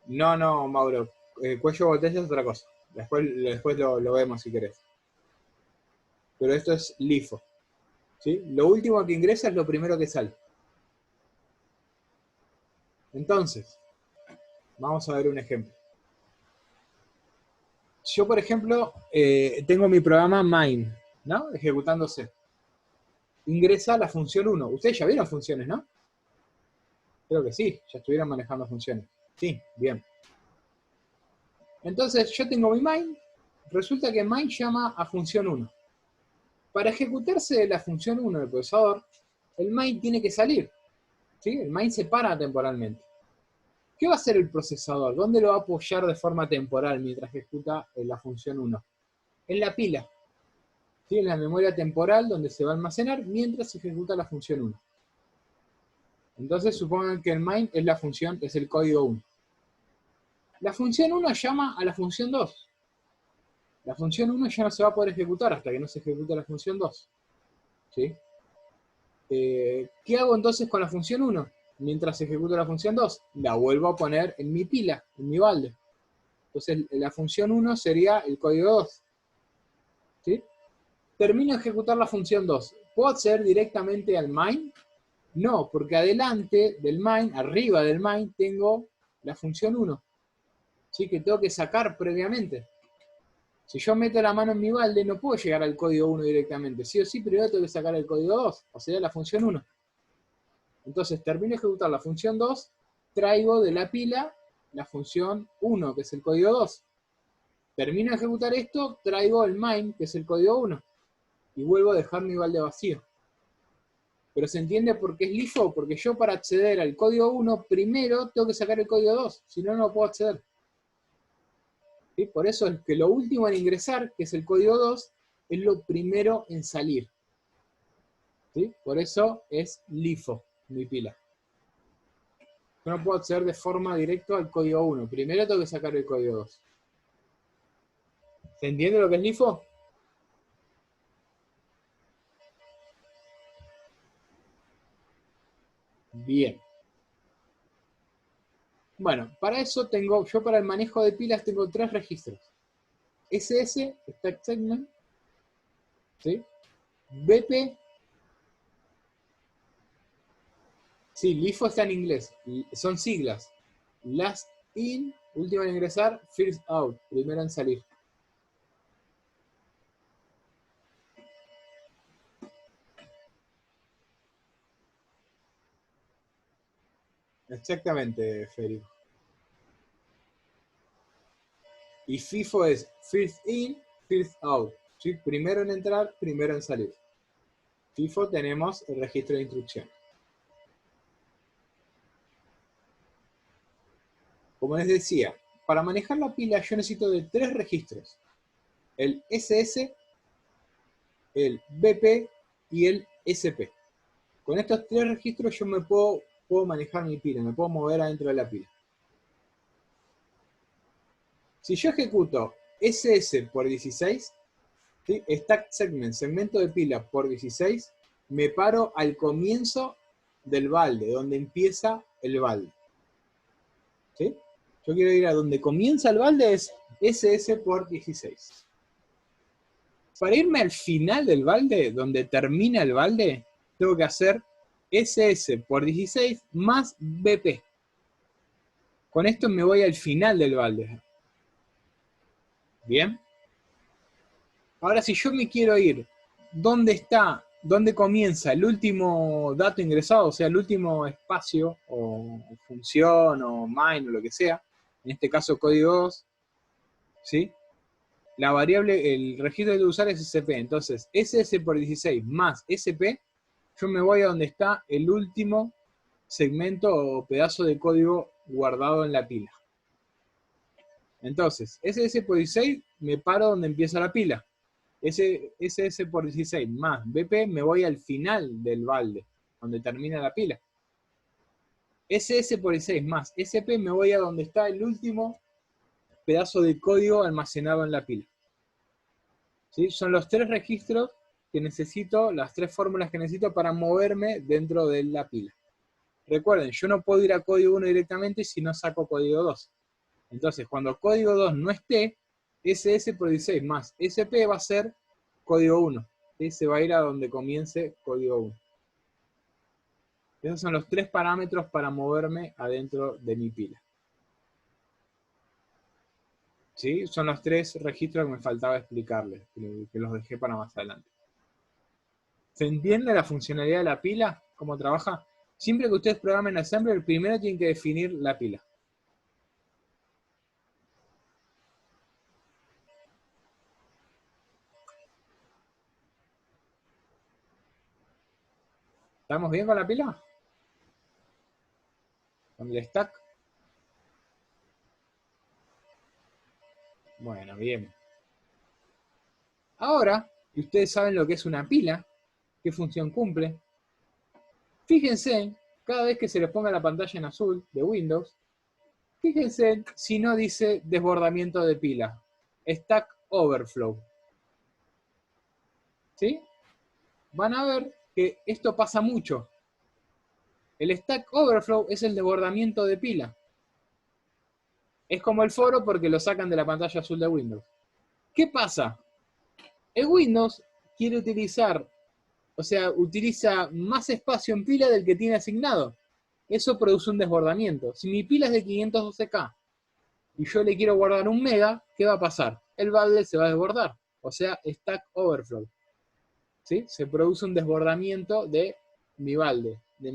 No, Mauro. Cuello botella es otra cosa. Después lo vemos si querés. Pero esto es LIFO. ¿Sí? Lo último que ingresa es lo primero que sale. Entonces, vamos a ver un ejemplo. Yo, por ejemplo, tengo mi programa Mine. ¿no? Ejecutándose. Ingresa la función 1. Ustedes ya vieron funciones, ¿no? Creo que sí, ya estuvieron manejando funciones. Sí, bien. Entonces yo tengo mi main, resulta que main llama a función 1. Para ejecutarse la función 1 del procesador, el main tiene que salir. ¿Sí? El main se para temporalmente. ¿Qué va a hacer el procesador? ¿Dónde lo va a apoyar de forma temporal mientras ejecuta la función 1? En la pila. ¿Sí? En la memoria temporal donde se va a almacenar mientras se ejecuta la función 1. Entonces supongan que el main es la función, es el código 1. La función 1 llama a la función 2. La función 1 ya no se va a poder ejecutar hasta que no se ejecute la función 2. ¿Sí? ¿Qué hago entonces con la función 1? Mientras ejecuto la función 2, la vuelvo a poner en mi pila, en mi balde. Entonces la función 1 sería el código 2. ¿Sí? Termino de ejecutar la función 2. ¿Puedo acceder directamente al main? No, porque adelante del main, arriba del main, tengo la función 1. ¿Sí? Que tengo que sacar previamente. Si yo meto la mano en mi balde, no puedo llegar al código 1 directamente. Sí o sí, primero tengo que sacar el código 2, o sea, la función 1. Entonces, termino de ejecutar la función 2, traigo de la pila la función 1, que es el código 2. Termino de ejecutar esto, traigo el main, que es el código 1. Y vuelvo a dejar mi balde vacío. Pero ¿se entiende por qué es LIFO? Porque yo para acceder al código 1, primero tengo que sacar el código 2, si no, no puedo acceder. ¿Sí? Por eso es que lo último en ingresar, que es el código 2, es lo primero en salir. ¿Sí? Por eso es LIFO, mi pila. Yo no puedo acceder de forma directa al código 1. Primero tengo que sacar el código 2. ¿Se entiende lo que es LIFO? Bien. Bueno, para eso yo para el manejo de pilas tengo 3 registros. SS, Stack Segment, ¿sí? BP, sí, LIFO está en inglés, son siglas. Last in, último en ingresar, first out, primero en salir. Exactamente, Federico. Y FIFO es first in, first out. ¿Sí? Primero en entrar, primero en salir. FIFO tenemos el registro de instrucción. Como les decía, para manejar la pila yo necesito de 3 registros. El SS, el BP y el SP. Con estos 3 registros yo puedo manejar mi pila, me puedo mover adentro de la pila. Si yo ejecuto SS por 16, ¿sí? Stack segment, segmento de pila por 16, me paro al comienzo del balde, donde empieza el balde. ¿Sí? Yo quiero ir a donde comienza el balde, es SS por 16. Para irme al final del balde, donde termina el balde, tengo que hacer SS por 16 más BP. Con esto me voy al final del balde. ¿Bien? Ahora, si yo me quiero ir, ¿dónde comienza el último dato ingresado? O sea, el último espacio, o función, o main, o lo que sea. En este caso, código 2. ¿Sí? La variable, el registro de usar es SP. Entonces, SS por 16 más SP, yo me voy a donde está el último segmento o pedazo de código guardado en la pila. Entonces, SS por 16 me paro donde empieza la pila. SS por 16 más BP me voy al final del balde, donde termina la pila. SS por 16 más SP me voy a donde está el último pedazo de código almacenado en la pila. ¿Sí? Son los 3 registros que necesito, las 3 fórmulas que necesito para moverme dentro de la pila. Recuerden, yo no puedo ir a código 1 directamente si no saco código 2. Entonces, cuando código 2 no esté, SS por 16 más SP va a ser código 1. ¿Sí? Se va a ir a donde comience código 1. Esos son los 3 parámetros para moverme adentro de mi pila. ¿Sí? Son los 3 registros que me faltaba explicarles, que los dejé para más adelante. ¿Se entiende la funcionalidad de la pila? ¿Cómo trabaja? Siempre que ustedes programen Assembler, primero tienen que definir la pila. ¿Estamos bien con la pila? ¿Con el stack? Bueno, bien. Ahora, que ustedes saben lo que es una pila, qué función cumple, fíjense, cada vez que se les ponga la pantalla en azul de Windows, fíjense si no dice desbordamiento de pila, Stack Overflow. ¿Sí? Van a ver que esto pasa mucho. El Stack Overflow es el desbordamiento de pila. Es como el foro porque lo sacan de la pantalla azul de Windows. ¿Qué pasa? El Windows quiere utilizar, o sea, utiliza más espacio en pila del que tiene asignado. Eso produce un desbordamiento. Si mi pila es de 512K y yo le quiero guardar 1 mega, ¿qué va a pasar? El balde se va a desbordar. O sea, Stack Overflow. ¿Sí? Se produce un desbordamiento de mi balde, de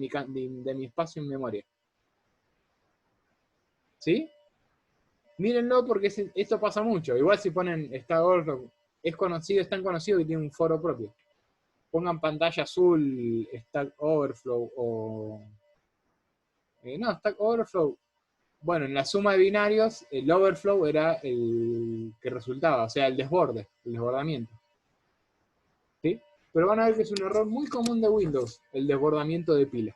mi espacio en memoria. ¿Sí? Mírenlo porque esto pasa mucho. Igual si ponen Stack Overflow, es tan conocido que tiene un foro propio. Pongan pantalla azul, Stack Overflow o... no, Stack Overflow. Bueno, en la suma de binarios, el overflow era el que resultaba, o sea, el desborde, el desbordamiento. ¿Sí? Pero van a ver que es un error muy común de Windows, el desbordamiento de pila.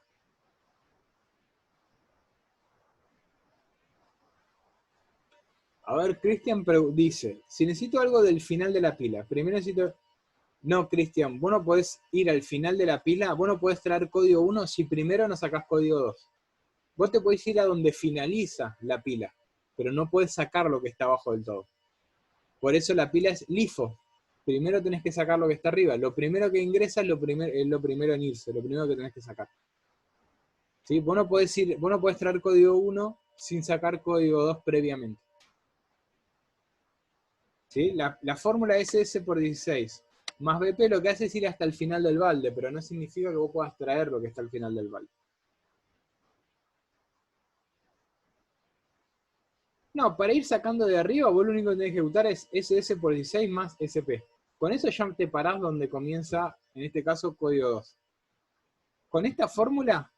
A ver, Cristian dice, si necesito algo del final de la pila, primero necesito... No, Cristian, vos no podés ir al final de la pila, vos no podés traer código 1 si primero no sacás código 2. Vos te podés ir a donde finaliza la pila, pero no podés sacar lo que está abajo del todo. Por eso la pila es LIFO. Primero tenés que sacar lo que está arriba. Lo primero que ingresa es lo primero en irse, lo primero que tenés que sacar. ¿Sí? Vos no podés traer código 1 sin sacar código 2 previamente. ¿Sí? La fórmula SS por 16 más BP lo que hace es ir hasta el final del balde, pero no significa que vos puedas traer lo que está al final del balde. No, para ir sacando de arriba, vos lo único que tenés que ejecutar es SS por 16 más SP. Con eso ya te parás donde comienza, en este caso, código 2. Con esta fórmula,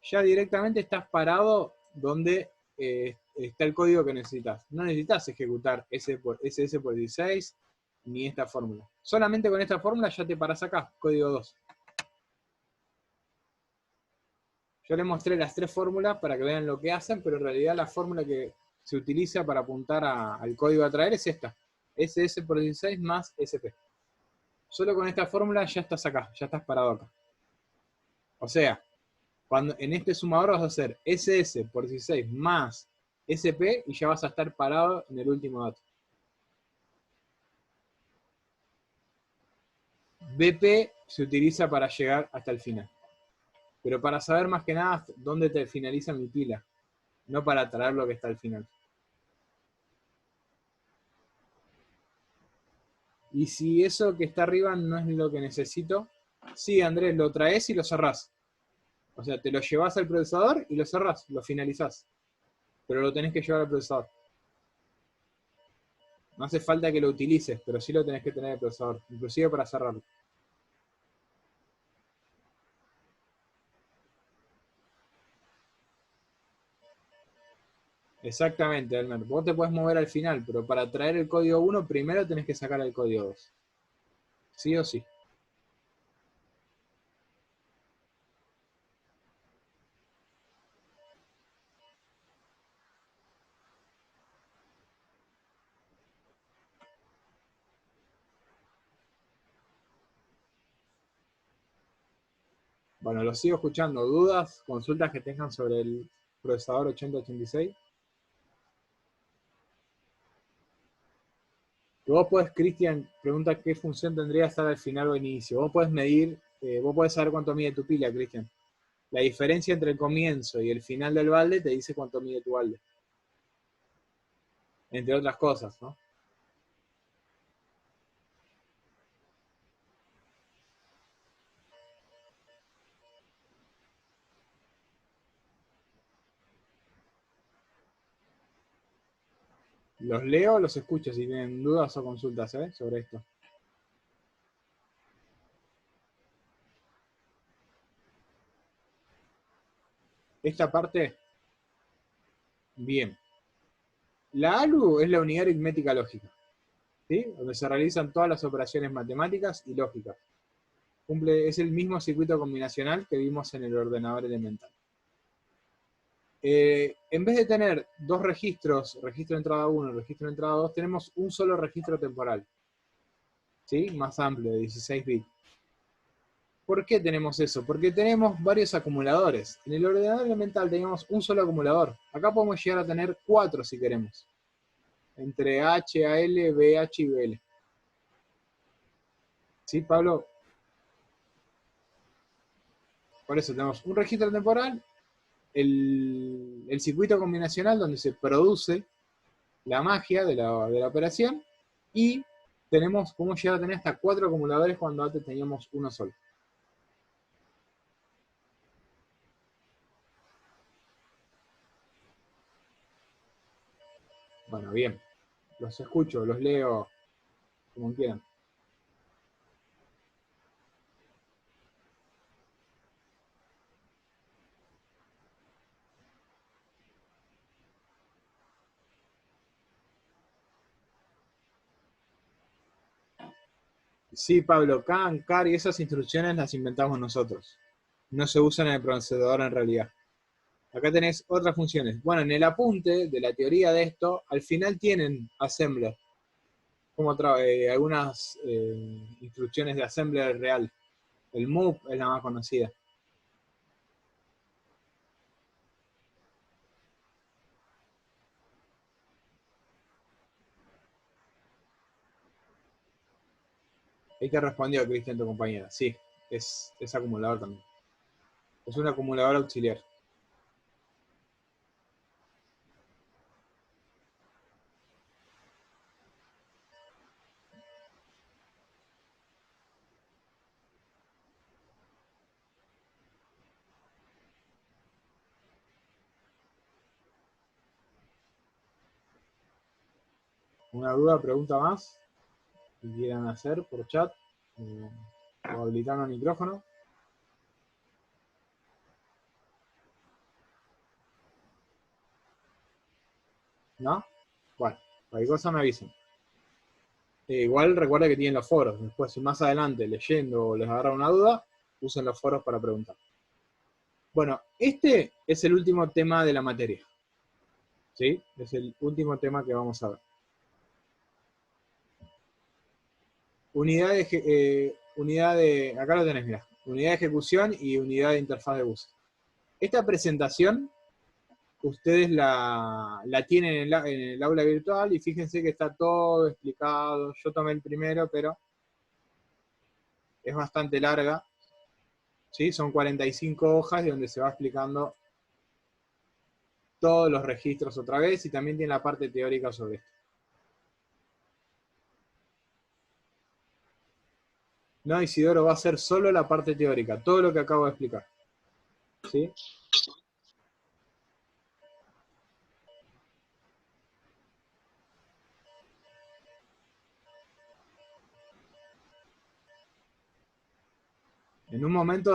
ya directamente estás parado donde está el código que necesitas. No necesitas ejecutar SS por 16 ni esta fórmula. Solamente con esta fórmula ya te parás acá, código 2. Yo les mostré las 3 fórmulas para que vean lo que hacen, pero en realidad la fórmula que se utiliza para apuntar al código a traer es esta. SS por 16 más SP. Solo con esta fórmula ya estás acá, ya estás parado acá. O sea, cuando en este sumador vas a hacer SS por 16 más SP y ya vas a estar parado en el último dato. BP se utiliza para llegar hasta el final. Pero para saber más que nada dónde te finaliza mi pila, no para traer lo que está al final. Y si eso que está arriba no es lo que necesito, sí, Andrés, lo traes y lo cerrás. O sea, te lo llevas al procesador y lo cerrás, lo finalizás. Pero lo tenés que llevar al procesador. No hace falta que lo utilices, pero sí lo tenés que tener el procesador, inclusive para cerrarlo. Exactamente, Elmer. Vos te podés mover al final, pero para traer el código 1, primero tenés que sacar el código 2. Sí o sí. Bueno, lo sigo escuchando. ¿Dudas, consultas que tengan sobre el procesador 8086? Vos podés, Cristian, pregunta qué función tendría estar al final o inicio. Vos podés medir, vos podés saber cuánto mide tu pila, Cristian. La diferencia entre el comienzo y el final del balde te dice cuánto mide tu balde. entre otras cosas, ¿no? Los leo o los escucho si tienen dudas o consultas sobre esto. Esta parte, bien. La ALU es la unidad aritmética lógica, ¿sí? Donde se realizan todas las operaciones matemáticas y lógicas. Es el mismo circuito combinacional que vimos en el ordenador elemental. En vez de tener dos registros, registro de entrada 1 y registro de entrada 2, tenemos un solo registro temporal, ¿sí? Más amplio, de 16 bits. ¿Por qué tenemos eso? Porque tenemos varios acumuladores. En el ordenador elemental teníamos un solo acumulador. Acá podemos llegar a tener 4 si queremos. Entre H, AL, BH y BL. ¿Sí, Pablo? Por eso tenemos un registro temporal, el circuito combinacional donde se produce la magia de la operación, y podemos llegar a tener hasta 4 acumuladores cuando antes teníamos uno solo. Bueno, bien. Los escucho, los leo, como quieran. Sí, Pablo, can, car y esas instrucciones las inventamos nosotros. No se usan en el procesador en realidad. Acá tenés otras funciones. Bueno, en el apunte de la teoría de esto, al final tienen assembler, como algunas instrucciones de assembler real. El move es la más conocida. Ahí te respondió Cristian, tu compañera. Sí, es acumulador también. Es un acumulador auxiliar. ¿Una duda, pregunta más que quieran hacer por chat o habilitando el micrófono? ¿No? Bueno, cualquier cosa me avisan. Igual recuerda que tienen los foros. Después, si más adelante leyendo les agarra una duda, usen los foros para preguntar. Bueno, este es el último tema de la materia. ¿Sí? Es el último tema que vamos a ver. Acá lo tenés, mirá. Unidad de ejecución y unidad de interfaz de bus. Esta presentación, ustedes la tienen en el aula virtual y fíjense que está todo explicado. Yo tomé el primero, pero es bastante larga. ¿Sí? Son 45 hojas de donde se va explicando todos los registros otra vez y también tiene la parte teórica sobre esto. No, Isidoro, va a ser solo la parte teórica, todo lo que acabo de explicar. ¿Sí? En un momento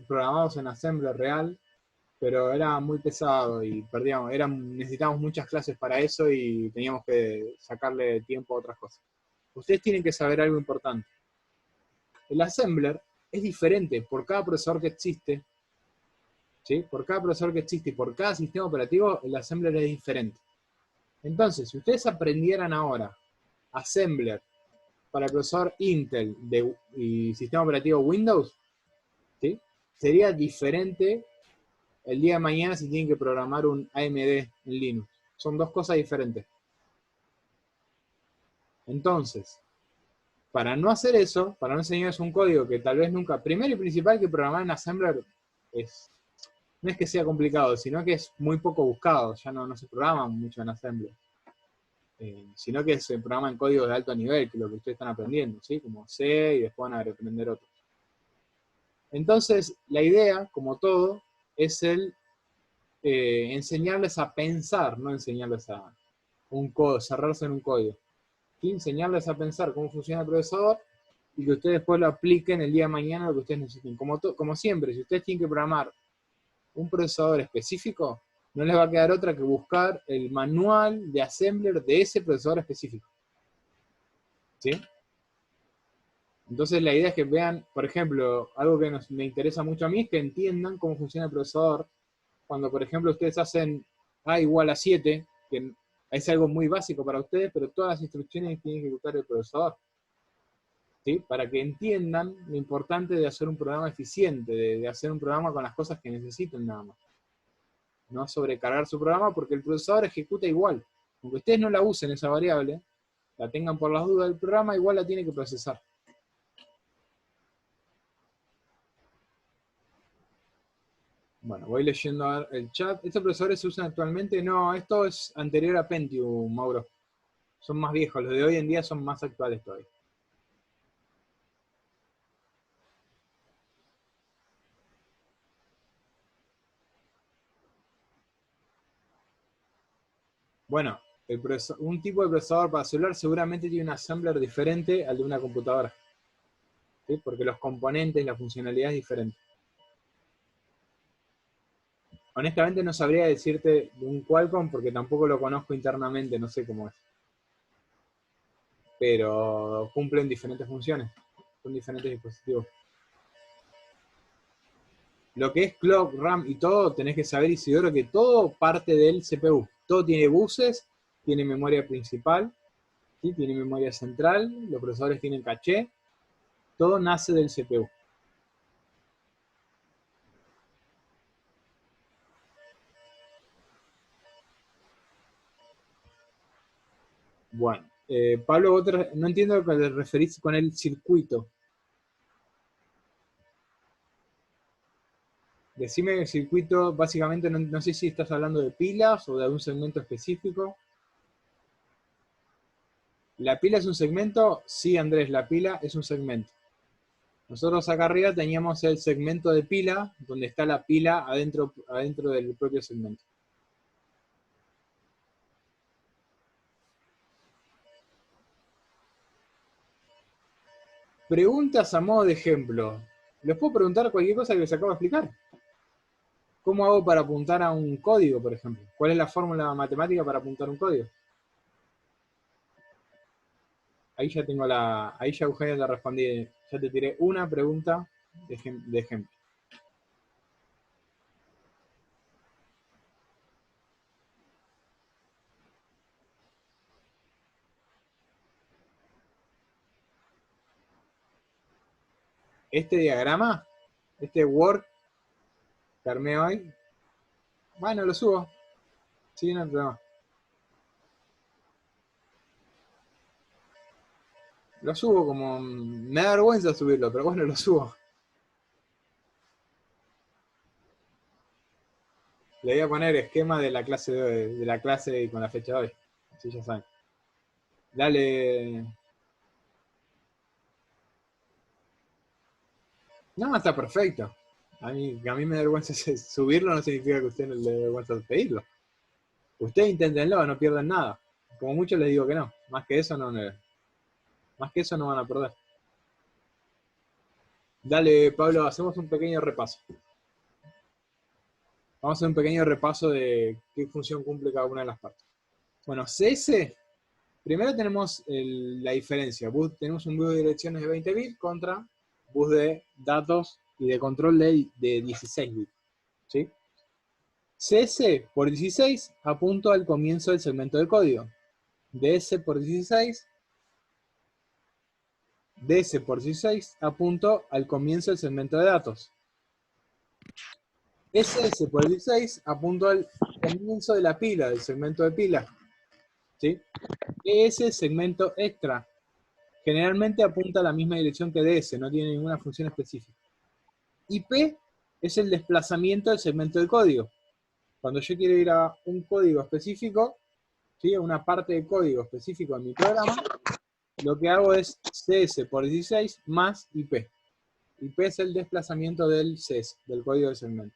programamos en Assembler real, pero era muy pesado y perdíamos, necesitábamos muchas clases para eso y teníamos que sacarle tiempo a otras cosas. Ustedes tienen que saber algo importante. El Assembler es diferente por cada procesador que existe, ¿sí? Por cada procesador que existe y por cada sistema operativo, el Assembler es diferente. Entonces, si ustedes aprendieran ahora Assembler para el procesador Intel y sistema operativo Windows, ¿sí? Sería diferente el día de mañana si tienen que programar un AMD en Linux. Son dos cosas diferentes. Entonces, para no hacer eso, para no enseñarles un código que tal vez nunca, primero y principal que programar en Assembler no es que sea complicado, sino que es muy poco buscado, ya no se programa mucho en Assembler. sino que se programan códigos de alto nivel, que es lo que ustedes están aprendiendo, ¿sí? Como C y después van a aprender otros. Entonces, la idea, como todo, es el enseñarles a pensar, no enseñarles a un código, cerrarse en un código. ¿Sí? Enseñarles a pensar cómo funciona el procesador y que ustedes después lo apliquen el día de mañana lo que ustedes necesiten. Como siempre, si ustedes tienen que programar un procesador específico, no les va a quedar otra que buscar el manual de assembler de ese procesador específico. ¿Sí? Entonces la idea es que vean, por ejemplo, algo que me interesa mucho a mí es que entiendan cómo funciona el procesador. Cuando, por ejemplo, ustedes hacen A igual a 7, que es algo muy básico para ustedes, pero todas las instrucciones tienen que ejecutar el procesador. ¿Sí? Para que entiendan lo importante de hacer un programa eficiente, de hacer un programa con las cosas que necesiten nada más. No sobrecargar su programa porque el procesador ejecuta igual. Aunque ustedes no la usen esa variable, la tengan por las dudas, el programa igual la tiene que procesar. Bueno, voy leyendo el chat. ¿Estos procesadores se usan actualmente? No, esto es anterior a Pentium, Mauro. Son más viejos, los de hoy en día son más actuales todavía. Bueno, un tipo de procesador para celular seguramente tiene un assembler diferente al de una computadora. ¿Sí? Porque los componentes, la funcionalidad es diferente. Honestamente no sabría decirte de un Qualcomm porque tampoco lo conozco internamente, no sé cómo es. Pero cumplen diferentes funciones. Son diferentes dispositivos. Lo que es clock, RAM y todo, tenés que saber, Isidoro, que todo parte del CPU. Todo tiene buses, tiene memoria principal, ¿sí? Tiene memoria central, los procesadores tienen caché. Todo nace del CPU. Bueno, Pablo, no entiendo a lo que te referís con el circuito. Decime el circuito, básicamente, no sé si estás hablando de pilas o de algún segmento específico. ¿La pila es un segmento? Sí, Andrés, la pila es un segmento. Nosotros acá arriba teníamos el segmento de pila, donde está la pila adentro del propio segmento. Preguntas a modo de ejemplo. Les puedo preguntar cualquier cosa que les acabo de explicar. ¿Cómo hago para apuntar a un código, por ejemplo? ¿Cuál es la fórmula matemática para apuntar a un código? Ahí ya tengo ahí ya Eugenia te respondí, ya te tiré una pregunta de ejemplo. Este diagrama, este Word que armé hoy, bueno, lo subo. Sí, no hay problema. Lo subo como... Me da vergüenza subirlo, pero bueno, lo subo. Le voy a poner esquema de la clase de hoy, de la clase y con la fecha de hoy. Así ya saben. Dale. No, está perfecto. A mí me da vergüenza subirlo, no significa que a usted no le dé vergüenza pedirlo. Ustedes inténtenlo, no pierden nada. Como mucho les digo que no. Más que eso no van a perder. Dale, Pablo, hacemos un pequeño repaso. Vamos a hacer un pequeño repaso de qué función cumple cada una de las partes. Bueno, CS, primero tenemos la diferencia. Tenemos un bus de direcciones de 20 bits contra bus de datos y de control de 16 bits. ¿Sí? CS por 16 apunto al comienzo del segmento de código. DS por 16 apunto al comienzo del segmento de datos. SS por 16 apunto al comienzo de la pila, del segmento de pila. ¿Sí? ES, segmento extra. Generalmente apunta a la misma dirección que DS, no tiene ninguna función específica. IP es el desplazamiento del segmento de código. Cuando yo quiero ir a un código específico, ¿sí? Una parte de código específico en mi programa, lo que hago es CS por 16 más IP. IP es el desplazamiento del CS, del código de segmento.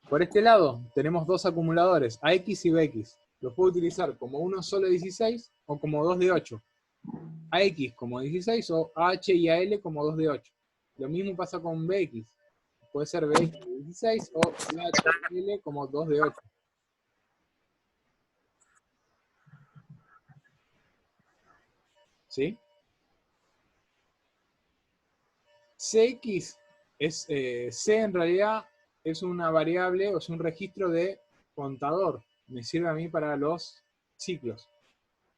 Por este lado, tenemos dos acumuladores, AX y BX. Los puedo utilizar como uno solo de 16 o como dos de 8. AX como 16 o AH y AL como 2 de 8. Lo mismo pasa con BX. Puede ser BX de 16 o AHL como 2 de 8. ¿Sí? CX es, C en realidad es una variable o es un registro de contador. Me sirve a mí para los ciclos.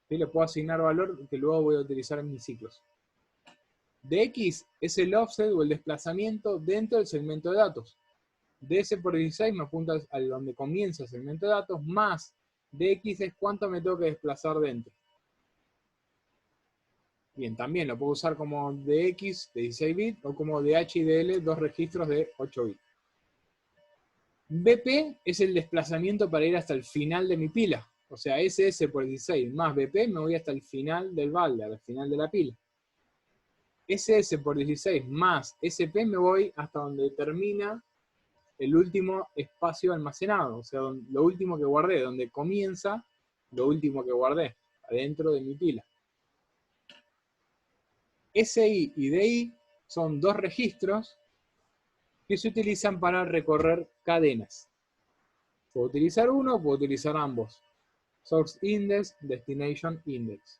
¿Sí? Le puedo asignar valor que luego voy a utilizar en mis ciclos. DX es el offset o el desplazamiento dentro del segmento de datos. DS por 16 me apunta a donde comienza el segmento de datos, más DX es cuánto me tengo que desplazar dentro. Bien, también lo puedo usar como DX de 16 bits o como DH y DL, dos registros de 8 bits. BP es el desplazamiento para ir hasta el final de mi pila. O sea, SS por 16 más BP me voy hasta el final del balde, al final de la pila. SS por 16 más SP me voy hasta donde termina el último espacio almacenado. O sea, lo último que guardé, donde comienza lo último que guardé, adentro de mi pila. SI y DI son dos registros que se utilizan para recorrer cadenas. Puedo utilizar uno o puedo utilizar ambos. Source Index, Destination Index.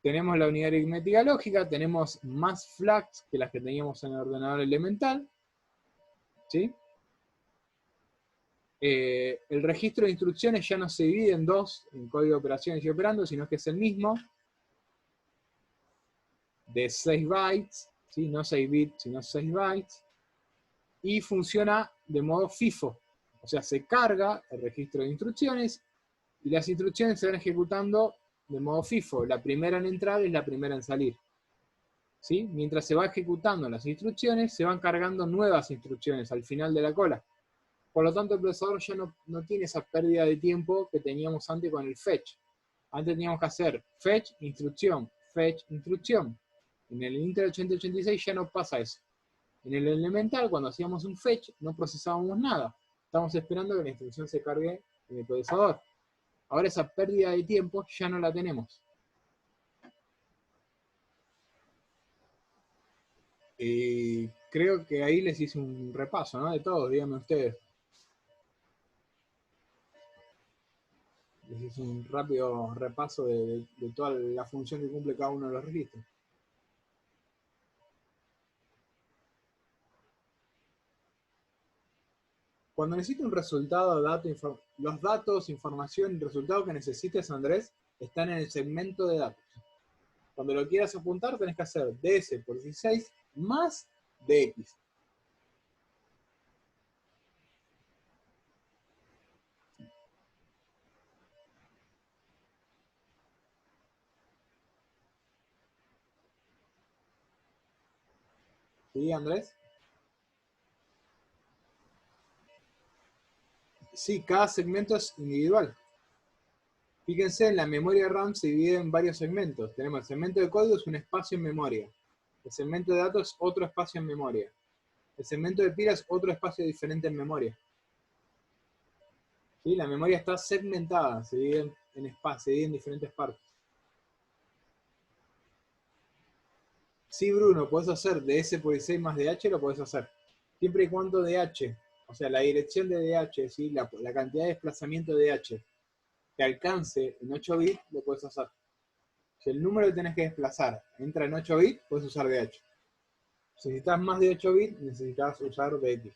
Tenemos la unidad aritmética lógica, tenemos más flags que las que teníamos en el ordenador elemental. ¿Sí? El registro de instrucciones ya no se divide en dos, en código de operaciones y operando, sino que es el mismo, de 6 bytes, ¿sí? No 6 bits, sino 6 bytes, y funciona de modo FIFO, o sea, se carga el registro de instrucciones, y las instrucciones se van ejecutando de modo FIFO, la primera en entrar es la primera en salir. ¿Sí? Mientras se va ejecutando las instrucciones, se van cargando nuevas instrucciones al final de la cola. Por lo tanto, el procesador ya no tiene esa pérdida de tiempo que teníamos antes con el fetch. Antes teníamos que hacer fetch, instrucción, fetch, instrucción. En el Intel 8086 ya no pasa eso. En el elemental, cuando hacíamos un fetch, no procesábamos nada. Estamos esperando que la instrucción se cargue en el procesador. Ahora esa pérdida de tiempo ya no la tenemos. Y creo que ahí les hice un repaso, ¿no? De todo, díganme ustedes. Les hice un rápido repaso de toda la función que cumple cada uno de los registros. Cuando necesito un resultado, los datos, información y resultado que necesites, Andrés, están en el segmento de datos. Cuando lo quieras apuntar, tenés que hacer DS por 16 más DX. ¿Sí, Andrés? Sí, cada segmento es individual. Fíjense, en la memoria RAM se divide en varios segmentos. Tenemos el segmento de código, es un espacio en memoria. El segmento de datos es otro espacio en memoria. El segmento de pilas es otro espacio diferente en memoria. ¿Sí? La memoria está segmentada, se divide en espacio, se divide en diferentes partes. Sí, Bruno, puedes hacer DS por 16 más DH, lo puedes hacer. Siempre y cuando DH, o sea, la dirección de DH, ¿sí? la cantidad de desplazamiento de DH que alcance en 8 bits, lo puedes hacer. Si el número que tenés que desplazar entra en 8 bits, puedes usar DH. Si necesitas más de 8 bits, necesitas usar DX.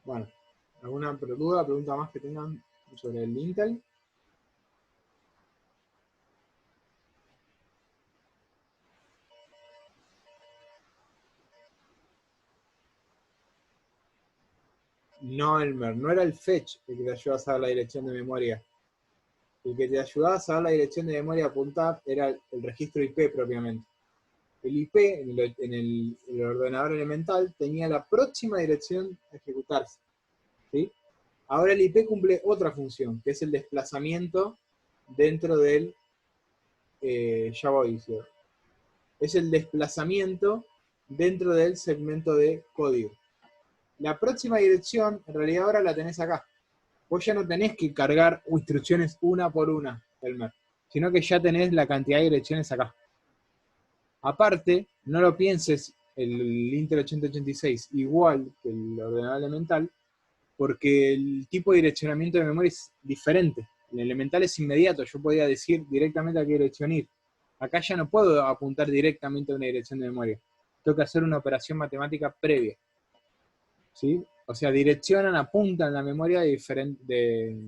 Bueno, ¿Alguna duda, pregunta más que tengan sobre el Intel? No, Elmer, no era el fetch el que te ayudaba a saber la dirección de memoria. El que te ayudaba a saber la dirección de memoria a apuntar era el registro IP propiamente. El IP en el ordenador elemental tenía la próxima dirección a ejecutarse. ¿Sí? Ahora el IP cumple otra función, que es el desplazamiento dentro del Java Editor. Es el desplazamiento dentro del segmento de código. La próxima dirección, en realidad ahora la tenés acá. Vos ya no tenés que cargar instrucciones una por una, Elmer, sino que ya tenés la cantidad de direcciones acá. Aparte, no lo pienses el Intel 8086 igual que el ordenador elemental, porque el tipo de direccionamiento de memoria es diferente. El elemental es inmediato, yo podía decir directamente a qué dirección ir. Acá ya no puedo apuntar directamente a una dirección de memoria. Tengo que hacer una operación matemática previa. ¿Sí? O sea, direccionan, apuntan la memoria de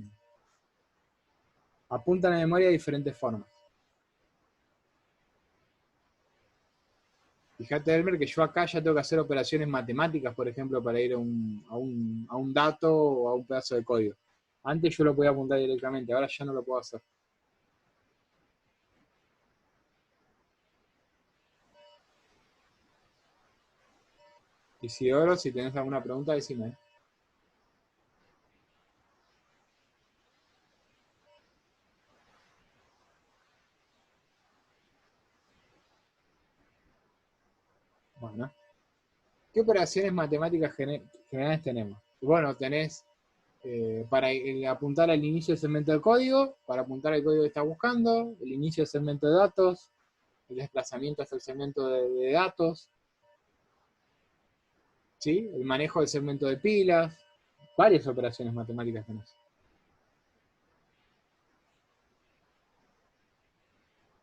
apuntan la memoria de diferentes formas. Fíjate, Elmer, que yo acá ya tengo que hacer operaciones matemáticas, por ejemplo, para ir a un dato o a un pedazo de código. Antes yo lo podía apuntar directamente, ahora ya no lo puedo hacer. Isidoro, si tenés alguna pregunta, decime. Bueno. ¿Qué operaciones matemáticas generales tenemos? Bueno, tenés para apuntar al inicio del segmento de código, para apuntar al código que estás buscando, el inicio del segmento de datos, el desplazamiento hasta el segmento de datos, ¿sí? El manejo del segmento de pilas, varias operaciones matemáticas tenés.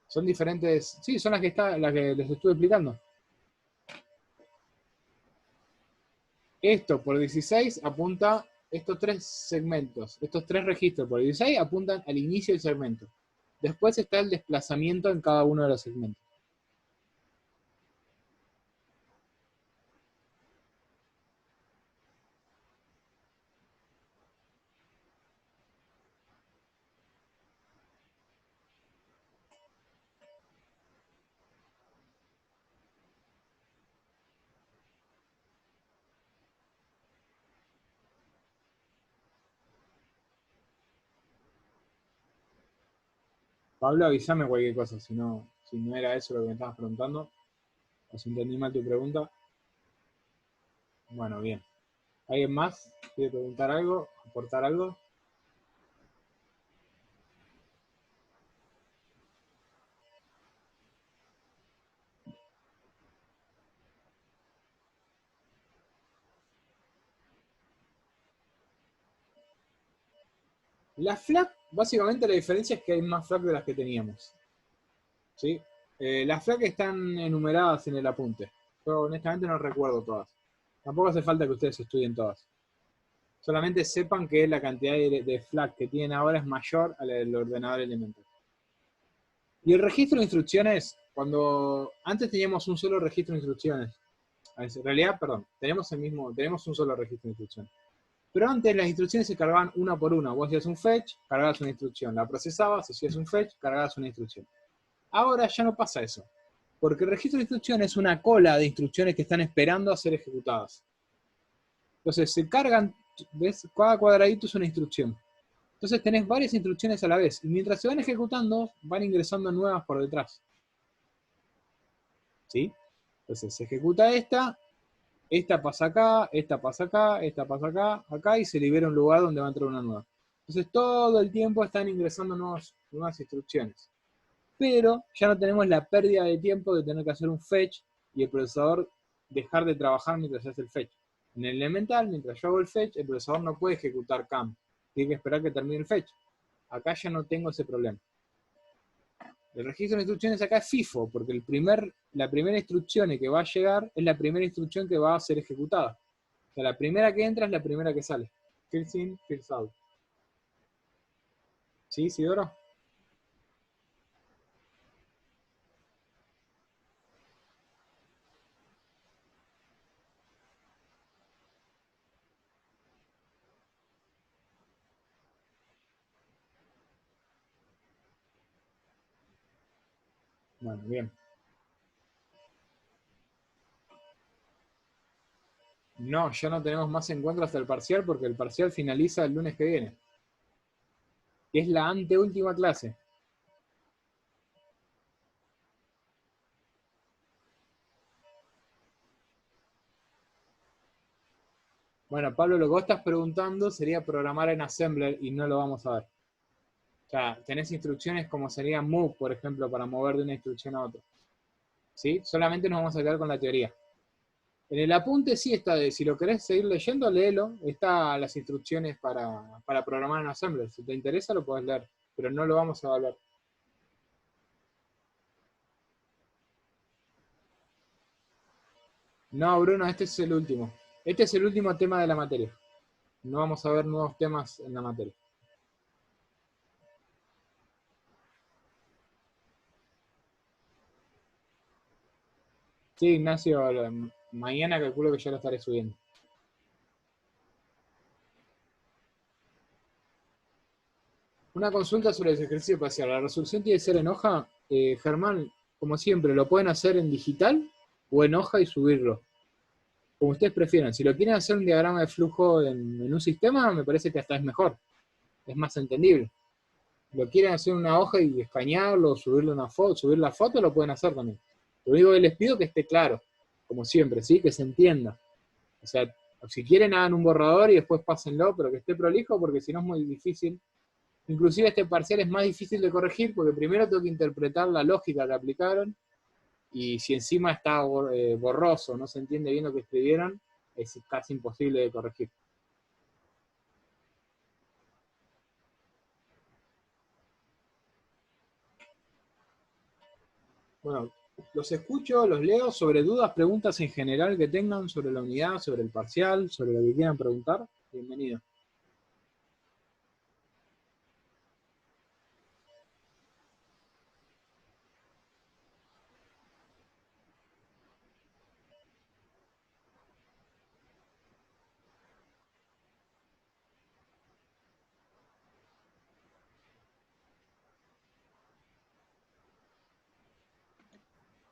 Son diferentes, sí, son las que les estuve explicando. Esto por 16 apunta, estos tres segmentos, estos tres registros por 16 apuntan al inicio del segmento. Después está el desplazamiento en cada uno de los segmentos. Pablo, avísame cualquier cosa, si no era eso lo que me estabas preguntando, o si entendí mal tu pregunta. Bueno, bien. ¿Alguien más quiere preguntar algo, aportar algo? La FLAC, básicamente la diferencia es que hay más FLAC de las que teníamos. ¿Sí? Las FLAC están enumeradas en el apunte. Yo honestamente no recuerdo todas. Tampoco hace falta que ustedes estudien todas. Solamente sepan que la cantidad de FLAC que tienen ahora es mayor a la del ordenador elemental. Y el registro de instrucciones, cuando antes teníamos un solo registro de instrucciones. En realidad, perdón, tenemos un solo registro de instrucciones. Pero antes las instrucciones se cargaban una por una. Vos hacías un fetch, cargabas una instrucción. La procesabas, hacías un fetch, cargabas una instrucción. Ahora ya no pasa eso. Porque el registro de instrucciones es una cola de instrucciones que están esperando a ser ejecutadas. Entonces se cargan, ¿ves? Cada cuadradito es una instrucción. Entonces tenés varias instrucciones a la vez. Y mientras se van ejecutando, van ingresando nuevas por detrás. ¿Sí? Entonces se ejecuta esta pasa acá, esta pasa acá, esta pasa acá, acá, y se libera un lugar donde va a entrar una nueva. Entonces todo el tiempo están ingresando nuevas instrucciones. Pero ya no tenemos la pérdida de tiempo de tener que hacer un fetch y el procesador dejar de trabajar mientras hace el fetch. En el elemental, mientras yo hago el fetch, el procesador no puede ejecutar CAM. Tiene que esperar que termine el fetch. Acá ya no tengo ese problema. El registro de instrucciones acá es FIFO, porque la primera instrucción que va a llegar es la primera instrucción que va a ser ejecutada. O sea, la primera que entra es la primera que sale. First in, first out. ¿Sí, Isidoro? Bueno, bien. No, ya no tenemos más encuentros hasta el parcial porque el parcial finaliza el lunes que viene. Que es la anteúltima clase. Bueno, Pablo, lo que vos estás preguntando sería programar en Assembler y no lo vamos a ver. O sea, tenés instrucciones como sería move, por ejemplo, para mover de una instrucción a otra. ¿Sí? Solamente nos vamos a quedar con la teoría. En el apunte sí está, si lo querés seguir leyendo, léelo. Está las instrucciones para programar en Assembler. Si te interesa lo podés leer, pero no lo vamos a evaluar. No, Bruno, este es el último. Este es el último tema de la materia. No vamos a ver nuevos temas en la materia. Sí, Ignacio, mañana calculo que ya lo estaré subiendo. Una consulta sobre el ejercicio parcial. ¿La resolución tiene que ser en hoja? Germán, como siempre, ¿lo pueden hacer en digital o en hoja y subirlo? Como ustedes prefieran. Si lo quieren hacer un diagrama de flujo en un sistema, me parece que hasta es mejor. Es más entendible. Lo quieren hacer en una hoja y escanearlo, subirle una foto, subir la foto, lo pueden hacer también. Lo único que les pido es que esté claro, como siempre, ¿sí? Que se entienda. O sea, si quieren hagan un borrador y después pásenlo, pero que esté prolijo, porque si no es muy difícil. Inclusive este parcial es más difícil de corregir, porque primero tengo que interpretar la lógica que aplicaron, y si encima está borroso, no se entiende bien lo que escribieron, es casi imposible de corregir. Bueno, los escucho, los leo, sobre dudas, preguntas en general que tengan sobre la unidad, sobre el parcial, sobre lo que quieran preguntar, bienvenido.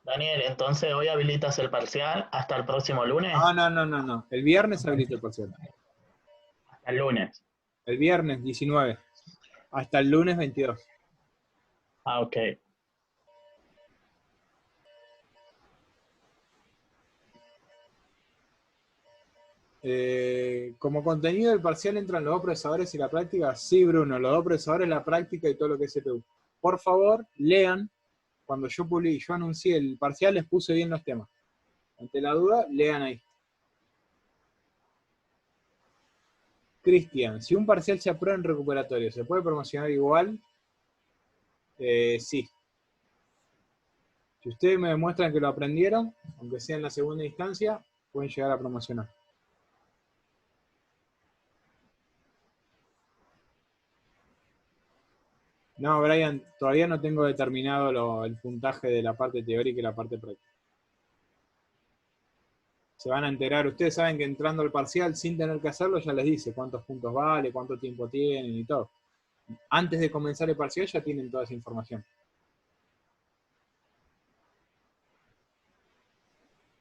Daniel, entonces hoy habilitas el parcial hasta el próximo lunes. No. El viernes habilito el parcial. Hasta el lunes. El viernes 19. Hasta el lunes 22. Ah, ok. Como contenido del parcial entran los dos procesadores y la práctica. Sí, Bruno, los dos procesadores, la práctica y todo lo que es CPU. Por favor, lean. Cuando yo anuncié el parcial, les puse bien los temas. Ante la duda, lean ahí. Cristian, si un parcial se aprueba en recuperatorio, ¿se puede promocionar igual? Sí. Si ustedes me demuestran que lo aprendieron, aunque sea en la segunda instancia, pueden llegar a promocionar. No, Brian, todavía no tengo determinado el puntaje de la parte teórica y la parte práctica. Se van a enterar, ustedes saben que entrando al parcial sin tener que hacerlo ya les dice cuántos puntos vale, cuánto tiempo tienen y todo. Antes de comenzar el parcial ya tienen toda esa información.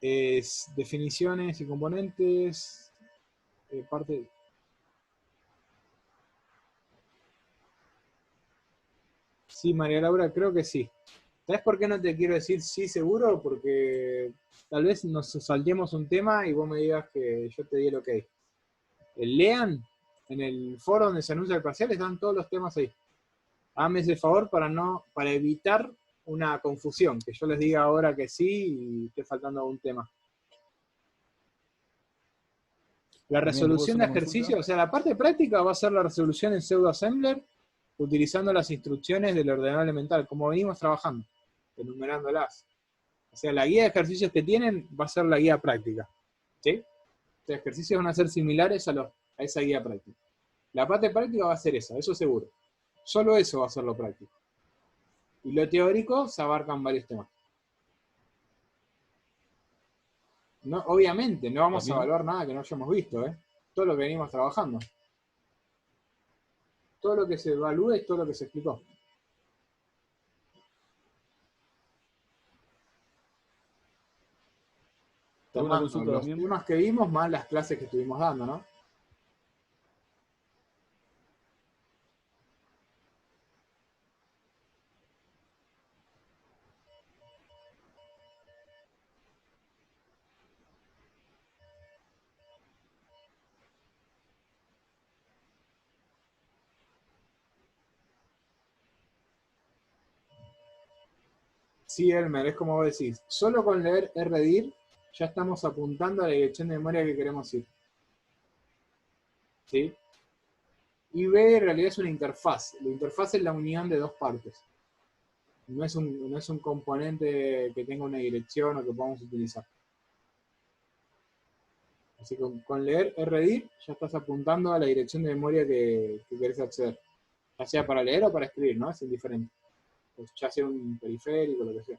Definiciones y componentes, parte... Sí, María Laura, creo que sí. ¿Sabes por qué no te quiero decir sí seguro? Porque tal vez nos saltemos un tema y vos me digas que yo te di el ok. Lean en el foro donde se anuncia el parcial, están todos los temas ahí. Háganme ese favor para evitar una confusión, que yo les diga ahora que sí y esté faltando algún tema. La resolución de ejercicio, o sea, la parte práctica va a ser la resolución en pseudo-assembler utilizando las instrucciones del ordenador elemental, como venimos trabajando, enumerándolas. O sea, la guía de ejercicios que tienen va a ser la guía práctica. ¿Sí? Los ejercicios van a ser similares a esa guía práctica. La parte práctica va a ser esa, eso seguro. Solo eso va a ser lo práctico. Y lo teórico se abarcan varios temas. No, obviamente, no vamos a evaluar nada que no hayamos visto, ¿eh? Todo lo que venimos trabajando. Todo lo que se evalúe es todo lo que se explicó. ¿Alguna Tomando consulta de los los miembros? temas que vimos más las clases que estuvimos dando, ¿no? Sí, Elmer, es como vos decís. Solo con leer RDIR ya estamos apuntando a la dirección de memoria que queremos ir. ¿Sí? Y B en realidad es una interfaz. La interfaz es la unión de dos partes. No es un componente que tenga una dirección o que podamos utilizar. Así que con leer RDIR ya estás apuntando a la dirección de memoria que querés acceder. Ya sea para leer o para escribir, ¿no? Es indiferente. Pues ya sea un periférico, lo que sea.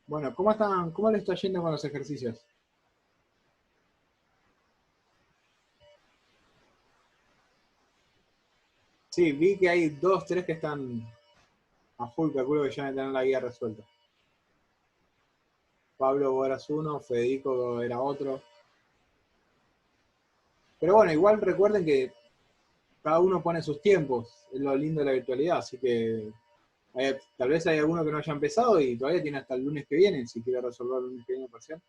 Bueno, ¿cómo le está yendo con los ejercicios? Sí, vi que hay 2, 3 que están a full, calculo que ya van a tener la guía resuelta. Pablo, vos eras uno, Federico era otro. Pero bueno, igual recuerden que cada uno pone sus tiempos, es lo lindo de la virtualidad, así que tal vez hay alguno que no haya empezado y todavía tiene hasta el lunes que viene, si quiere resolver el lunes que viene parcial.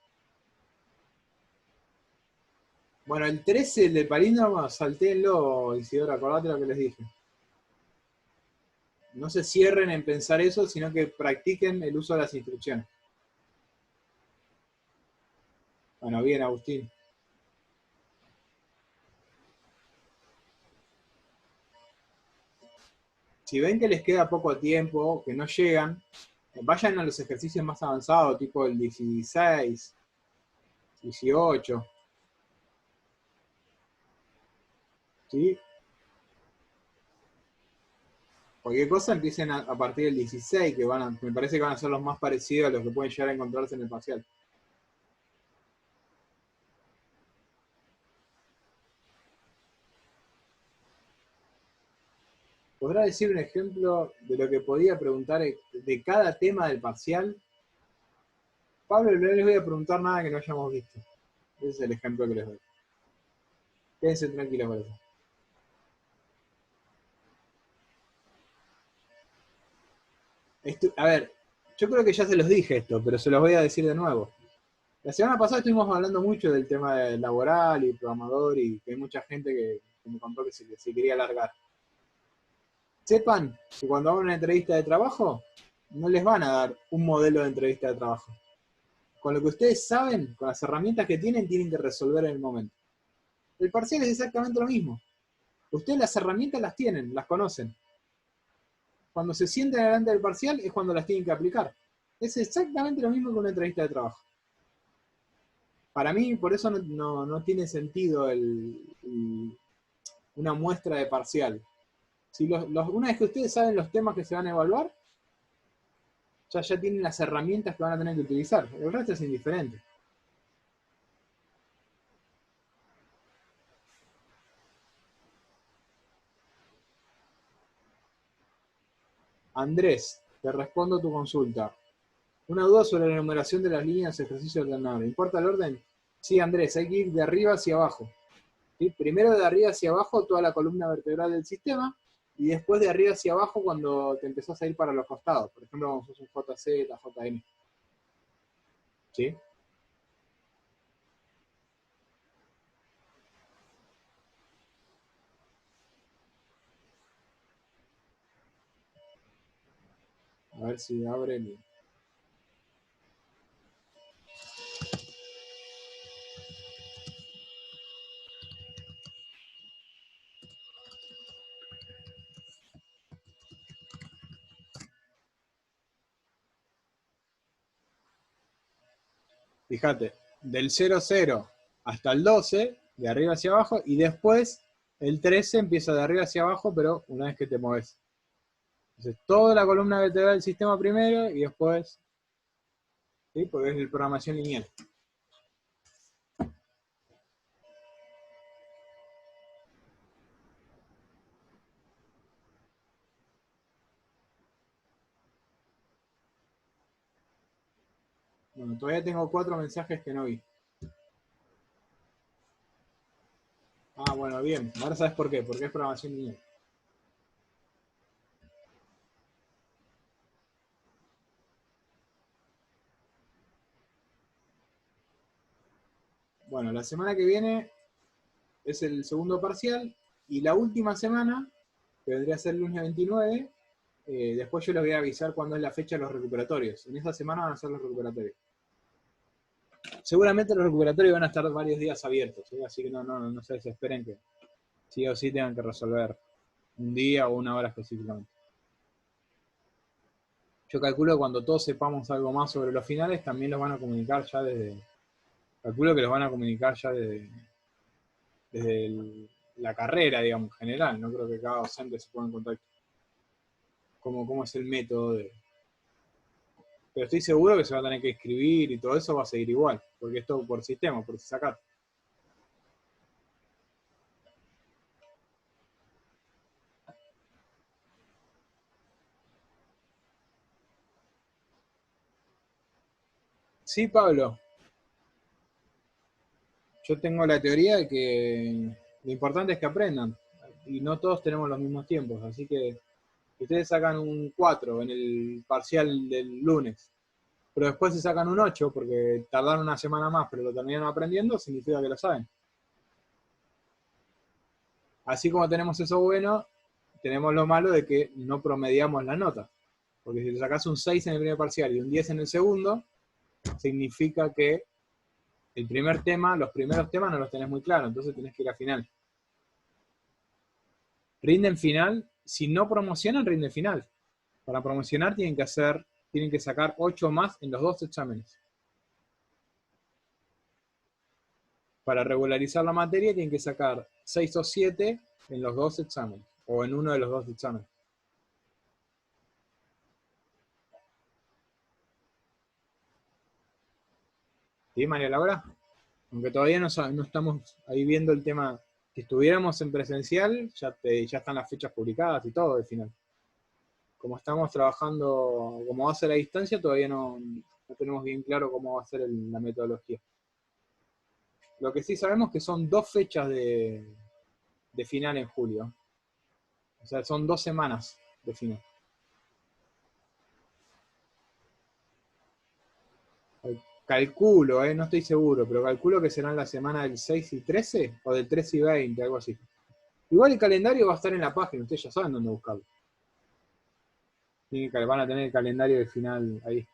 Bueno, el 13, el de palíndromo, saltéenlo, Isidoro, acordate lo que les dije. No se cierren en pensar eso, sino que practiquen el uso de las instrucciones. Bueno, bien, Agustín. Si ven que les queda poco tiempo, que no llegan, vayan a los ejercicios más avanzados, tipo el 16, 18. ¿Sí? Cualquier cosa empiecen a partir del 16, que me parece que van a ser los más parecidos a los que pueden llegar a encontrarse en el parcial. ¿Podrá decir un ejemplo de lo que podía preguntar de cada tema del parcial? Pablo, no les voy a preguntar nada que no hayamos visto. Ese es el ejemplo que les doy. Quédense tranquilos por eso. A ver, yo creo que ya se los dije esto, pero se los voy a decir de nuevo. La semana pasada estuvimos hablando mucho del tema laboral y programador y que hay mucha gente que me contó que se quería largar. Sepan que cuando hagan una entrevista de trabajo, no les van a dar un modelo de entrevista de trabajo. Con lo que ustedes saben, con las herramientas que tienen que resolver en el momento. El parcial es exactamente lo mismo. Ustedes las herramientas las tienen, las conocen. Cuando se sienten delante del parcial es cuando las tienen que aplicar. Es exactamente lo mismo que una entrevista de trabajo. Para mí, por eso no tiene sentido una muestra de parcial. Si una vez que ustedes saben los temas que se van a evaluar, ya tienen las herramientas que van a tener que utilizar. El resto es indiferente. Andrés, te respondo tu consulta. Una duda sobre la enumeración de las líneas de ejercicio ordenable. ¿Importa el orden? Sí, Andrés, hay que ir de arriba hacia abajo. ¿Sí? Primero de arriba hacia abajo toda la columna vertebral del sistema y después de arriba hacia abajo cuando te empezás a ir para los costados. Por ejemplo, cuando sos un JZ, JM. ¿Sí? A ver si abre el... Fíjate, del 00 hasta el 12, de arriba hacia abajo, y después el 13 empieza de arriba hacia abajo, pero una vez que te mueves. Entonces, toda la columna que te da el sistema primero, y después, ¿sí? Porque es el programación lineal. Bueno, todavía tengo 4 mensajes que no vi. Ah, bueno, bien. Ahora sabes por qué. Porque es programación lineal. Bueno, la semana que viene es el segundo parcial. Y la última semana, que vendría a ser el lunes 29, después yo les voy a avisar cuándo es la fecha de los recuperatorios. En esa semana van a ser los recuperatorios. Seguramente los recuperatorios van a estar varios días abiertos, ¿sí? Así que no se desesperen que sí o sí tengan que resolver un día o una hora específicamente. Yo calculo que cuando todos sepamos algo más sobre los finales, también los van a comunicar ya desde... Calculo que los van a comunicar ya desde la carrera, digamos, general. No creo que cada docente se ponga en contacto. Cómo es el método de... Pero estoy seguro que se va a tener que escribir y todo eso va a seguir igual, porque es todo por sistema, por sacar. Sí, Pablo. Yo tengo la teoría de que lo importante es que aprendan. Y no todos tenemos los mismos tiempos, así que ustedes sacan un 4 en el parcial del lunes, pero después se sacan un 8 porque tardaron una semana más, pero lo terminaron aprendiendo, significa que lo saben. Así como tenemos eso bueno, tenemos lo malo de que no promediamos la nota. Porque si te sacas un 6 en el primer parcial y un 10 en el segundo, significa que el primer tema, los primeros temas no los tenés muy claros, entonces tenés que ir a final. Rinden final, si no promocionan, rinden final. Para promocionar tienen que sacar 8 más en los 2 exámenes. Para regularizar la materia tienen que sacar 6 o 7 en los 2 exámenes, o en uno de los 2 exámenes. ¿Sí, María Laura? Aunque todavía no estamos ahí viendo el tema. Si estuviéramos en presencial, ya están las fechas publicadas y todo al final. Como estamos trabajando, como va a ser a distancia, todavía no tenemos bien claro cómo va a ser la metodología. Lo que sí sabemos es que son 2 fechas de final en julio. O sea, son 2 semanas de final. Calculo, no estoy seguro, pero calculo que serán la semana del 6 y 13, o del 13 y 20, algo así. Igual el calendario va a estar en la página, ustedes ya saben dónde buscarlo. Van a tener el calendario de final ahí.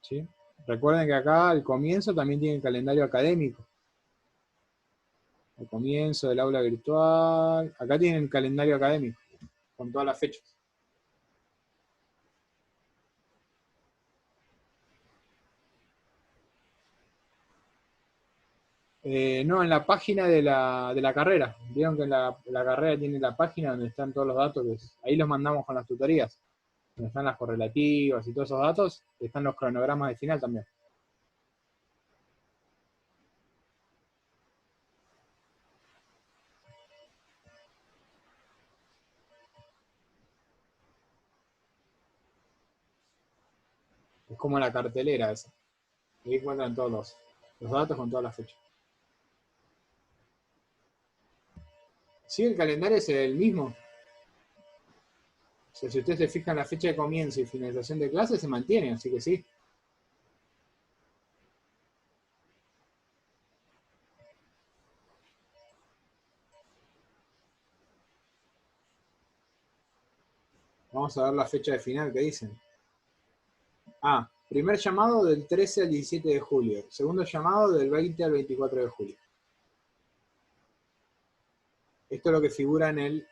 ¿Sí? Recuerden que acá al comienzo también tiene el calendario académico. Al comienzo del aula virtual. Acá tienen el calendario académico, con todas las fechas. No, en la página de la carrera. Vieron que la carrera tiene la página donde están todos los datos. Ahí los mandamos con las tutorías. Donde están las correlativas y todos esos datos. Están los cronogramas de final también. Es como la cartelera esa. Ahí encuentran todos los datos con todas las fechas. Sí, el calendario es el mismo. O sea, si ustedes se fijan, la fecha de comienzo y finalización de clase se mantiene, así que sí. Vamos a ver la fecha de final que dicen. Ah, primer llamado del 13 al 17 de julio. Segundo llamado del 20 al 24 de julio. Esto es lo que figura en el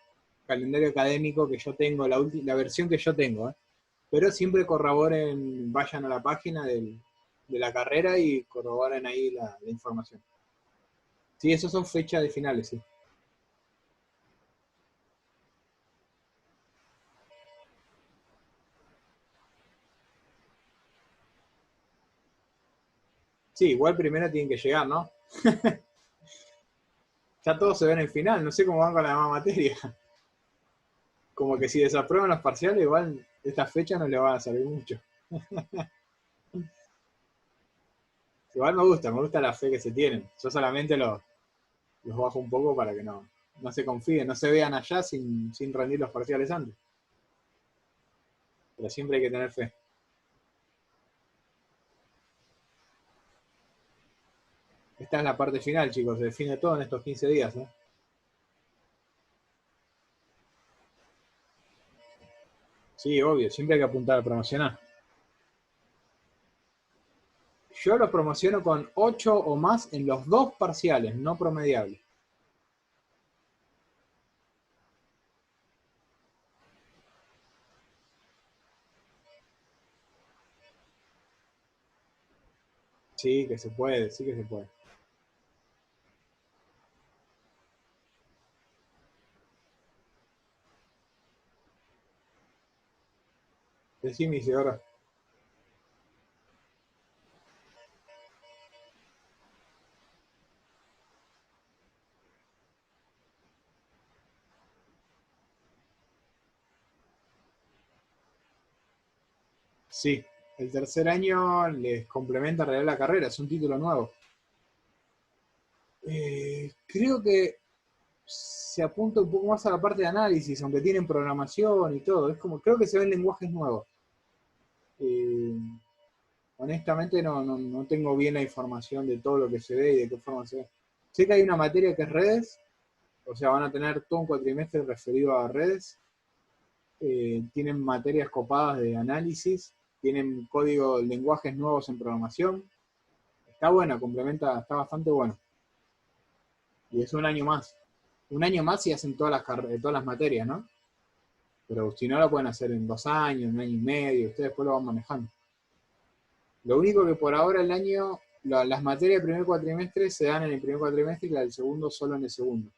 calendario académico que yo tengo, la versión que yo tengo, ¿eh? Pero siempre corroboren, vayan a la página de la carrera y corroboren ahí la información. Sí, esos son fechas de finales, sí. Sí, igual primero tienen que llegar, ¿no? Ya todos se ven en el final, no sé cómo van con la demás materia. Como que si desaprueban los parciales, igual esta fecha no le van a servir mucho. Igual me gusta la fe que se tienen. Yo solamente los bajo un poco para que no se confíen, no se vean allá sin rendir los parciales antes. Pero siempre hay que tener fe. Esta es la parte final, chicos, se define todo en estos 15 días, ¿eh? Sí, obvio, siempre hay que apuntar a promocionar. Yo los promociono con 8 o más en los 2 parciales, no promediables. Sí, que se puede, sí que se puede. Decime, Isidora. Sí, el tercer año les complementa en realidad la carrera, es un título nuevo. Creo que se apunta un poco más a la parte de análisis, aunque tienen programación y todo. Es como, creo que se ven lenguajes nuevos. Honestamente no tengo bien la información de todo lo que se ve y de qué forma se ve. Sé que hay una materia que es redes, o sea, van a tener todo un cuatrimestre referido a redes. Tienen materias copadas de análisis, tienen código, lenguajes nuevos en programación. Está bueno, complementa, está bastante bueno. Y es un año más. Un año más y hacen todas las materias, ¿no? Pero si no, lo pueden hacer en 2 años, 1 año y medio, ustedes después lo van manejando. Lo único que por ahora las materias del primer cuatrimestre se dan en el primer cuatrimestre y la del segundo solo en el segundo.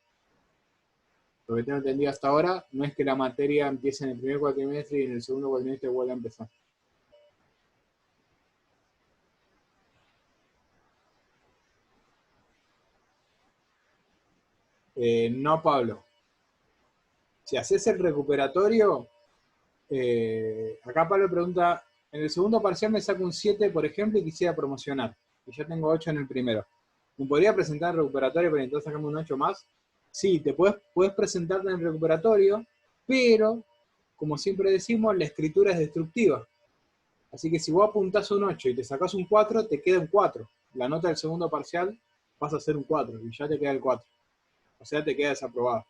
Lo que tengo entendido hasta ahora no es que la materia empiece en el primer cuatrimestre y en el segundo cuatrimestre vuelva a empezar. No, Pablo. Si haces el recuperatorio, acá Pablo pregunta, en el segundo parcial me saco un 7, por ejemplo, y quisiera promocionar. Y yo tengo 8 en el primero. ¿Me podría presentar el recuperatorio para entonces sacarme un 8 más? Sí, te puedes presentarte en el recuperatorio, pero, como siempre decimos, la escritura es destructiva. Así que si vos apuntás un 8 y te sacás un 4, te queda un 4. La nota del segundo parcial pasa a ser un 4 y ya te queda el 4. O sea, te queda desaprobado.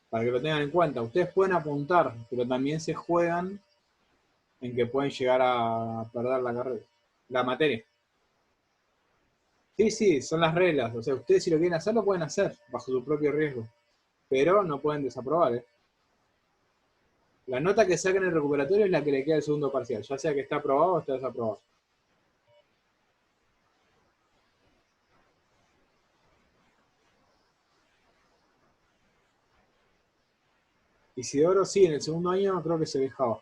Para que lo tengan en cuenta. Ustedes pueden apuntar, pero también se juegan en que pueden llegar a perder la carrera, la materia. Sí, son las reglas. O sea, ustedes si lo quieren hacer, lo pueden hacer, bajo su propio riesgo. Pero no pueden desaprobar, ¿eh? La nota que saquen en el recuperatorio es la que le queda el segundo parcial, ya sea que está aprobado o está desaprobado. Isidoro, sí, en el segundo año creo que se dejaba.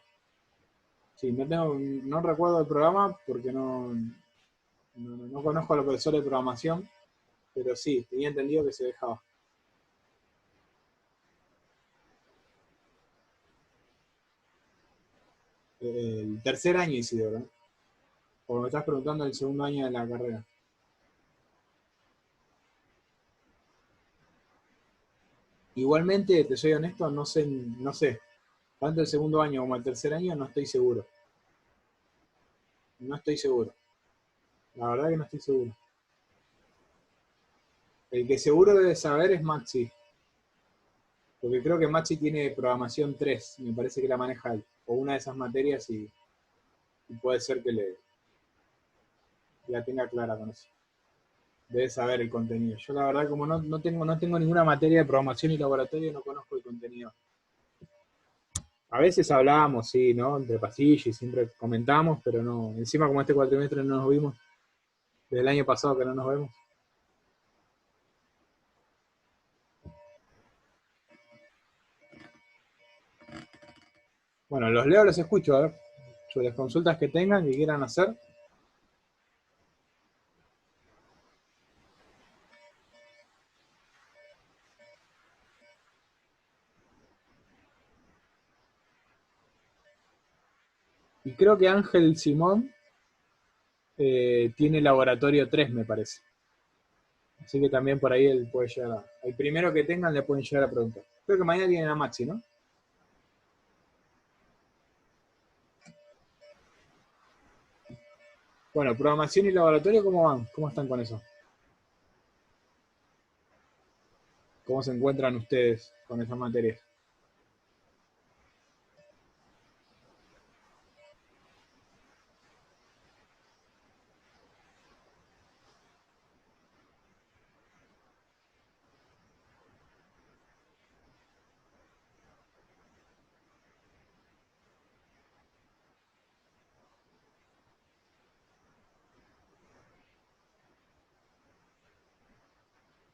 Sí, no recuerdo el programa porque no conozco a los profesores de programación, pero sí, tenía entendido que se dejaba. El tercer año, Isidoro, ¿eh? Porque me estás preguntando el segundo año de la carrera. Igualmente, te soy honesto, no sé. Tanto el segundo año como el tercer año no estoy seguro. No estoy seguro. La verdad que no estoy seguro. El que seguro debe saber es Maxi. Porque creo que Maxi tiene programación 3, me parece que la maneja él. O una de esas materias y puede ser que la tenga clara con eso. debes saber el contenido. Yo la verdad, como no tengo ninguna materia de programación y laboratorio, no conozco el contenido. A veces hablábamos, sí, ¿no? Entre pasillos y siempre comentamos, pero no. Encima como este cuatrimestre no nos vimos, desde el año pasado que no nos vemos. Bueno, los leo, los escucho, a ver. Sobre las consultas que tengan, que quieran hacer. Y creo que Ángel Simón tiene laboratorio 3, me parece. Así que también por ahí él puede llegar a... El primero que tengan le pueden llegar a preguntar. Creo que mañana tienen a Maxi, ¿no? Bueno, programación y laboratorio, ¿cómo van? ¿Cómo están con eso? ¿Cómo se encuentran ustedes con esas materias?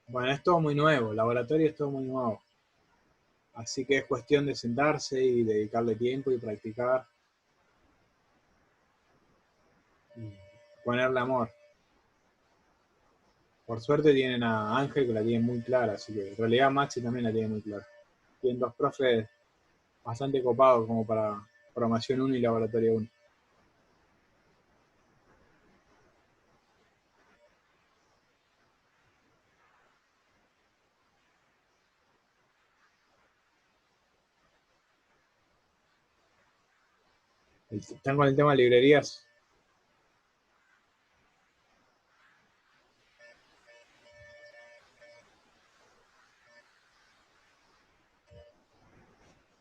Bueno, es todo muy nuevo, el laboratorio es todo muy nuevo. Así que es cuestión de sentarse y dedicarle tiempo y practicar. Y ponerle amor. Por suerte tienen a Ángel que la tiene muy clara, así que en realidad Maxi también la tiene muy clara. Tienen dos profes bastante copados como para programación 1 y laboratorio 1. Están con el tema de librerías.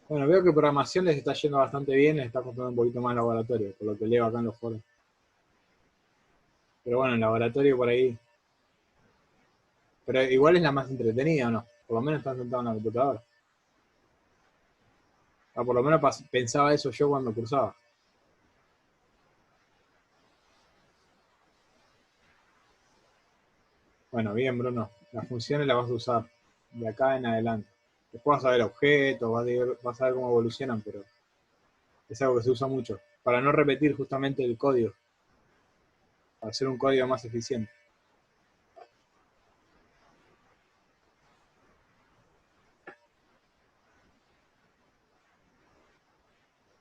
Bueno, veo que programación les está yendo bastante bien, les está costando un poquito más laboratorio, por lo que leo acá en los foros. Pero bueno, el laboratorio por ahí. Pero igual es la más entretenida, ¿o no? Por lo menos están sentados en la computadora. O por lo menos pensaba eso yo cuando cursaba. Bueno, bien, Bruno. Las funciones las vas a usar de acá en adelante. Después vas a ver objetos, vas a ver cómo evolucionan, pero es algo que se usa mucho. Para no repetir justamente el código. Para hacer un código más eficiente.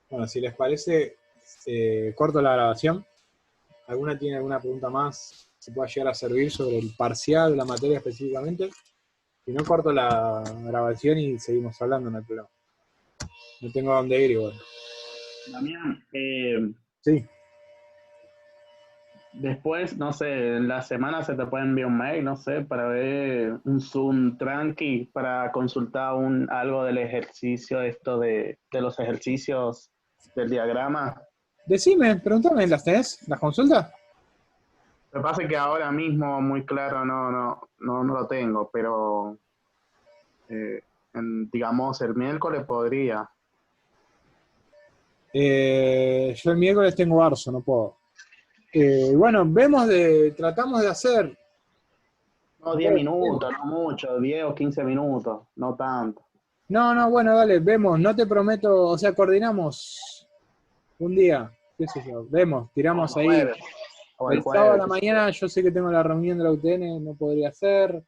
Bueno, si les parece, corto la grabación. ¿Alguna tiene alguna pregunta más que pueda llegar a servir sobre el parcial, la materia específicamente? Si no, corto la grabación y seguimos hablando, no hay problema. No tengo a dónde ir igual. Damián, Sí. después, no sé, en la semana se te puede enviar un mail, no sé, para ver un Zoom tranqui, para consultar algo del ejercicio, esto de los ejercicios del diagrama. Decime, pregúntame, ¿las tenés? ¿Las consultas? Lo que pasa es que ahora mismo muy claro no lo tengo, pero digamos el miércoles podría. Yo el miércoles tengo Arso, no puedo. Bueno, tratamos de hacer. No, 10 minutos, no mucho, 10 o 15 minutos, no tanto. No, bueno, dale, vemos, no te prometo, o sea, coordinamos un día, qué sé yo, vemos, tiramos ahí. Jueves, o el El sábado a jueves. la mañana yo sé que tengo la reunión de la UTN, no podría ser.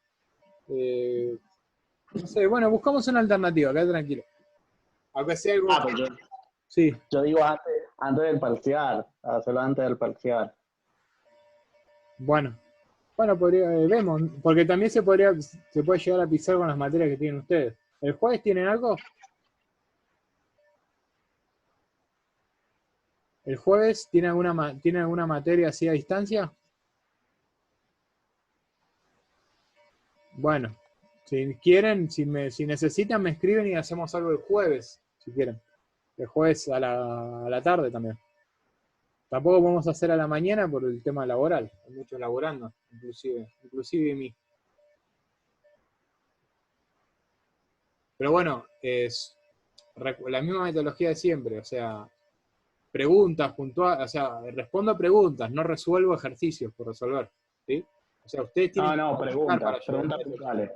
No sé, bueno, buscamos una alternativa, quédate tranquilo. Aunque sea algo. Pues Sí. yo digo antes del parcial, hacerlo antes del parcial. Bueno, vemos, porque también se puede llegar a pisar con las materias que tienen ustedes. ¿El jueves tienen algo? ¿El jueves tiene alguna materia así a distancia? Bueno, si quieren, si necesitan, me escriben y hacemos algo el jueves, si quieren. El jueves a la tarde también. Tampoco podemos hacer a la mañana por el tema laboral. Hay muchos laborando, inclusive mí. Pero bueno, es la misma metodología de siempre, o sea, preguntas puntuales, o sea, respondo a preguntas, no resuelvo ejercicios por resolver, ¿sí? O sea, ustedes tienen No, que buscar para preguntas, llegar a preguntas eso. puntuales.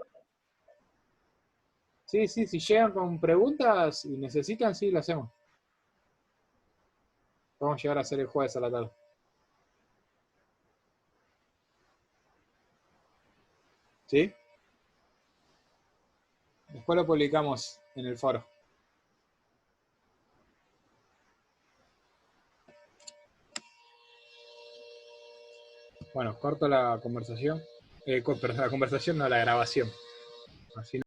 Sí, sí, si llegan con preguntas y necesitan, sí, lo hacemos. Podemos llegar a hacer el jueves a la tarde. ¿Sí? Después lo publicamos en el foro. Bueno, corto la conversación. Perdón, la conversación, no, la grabación. Así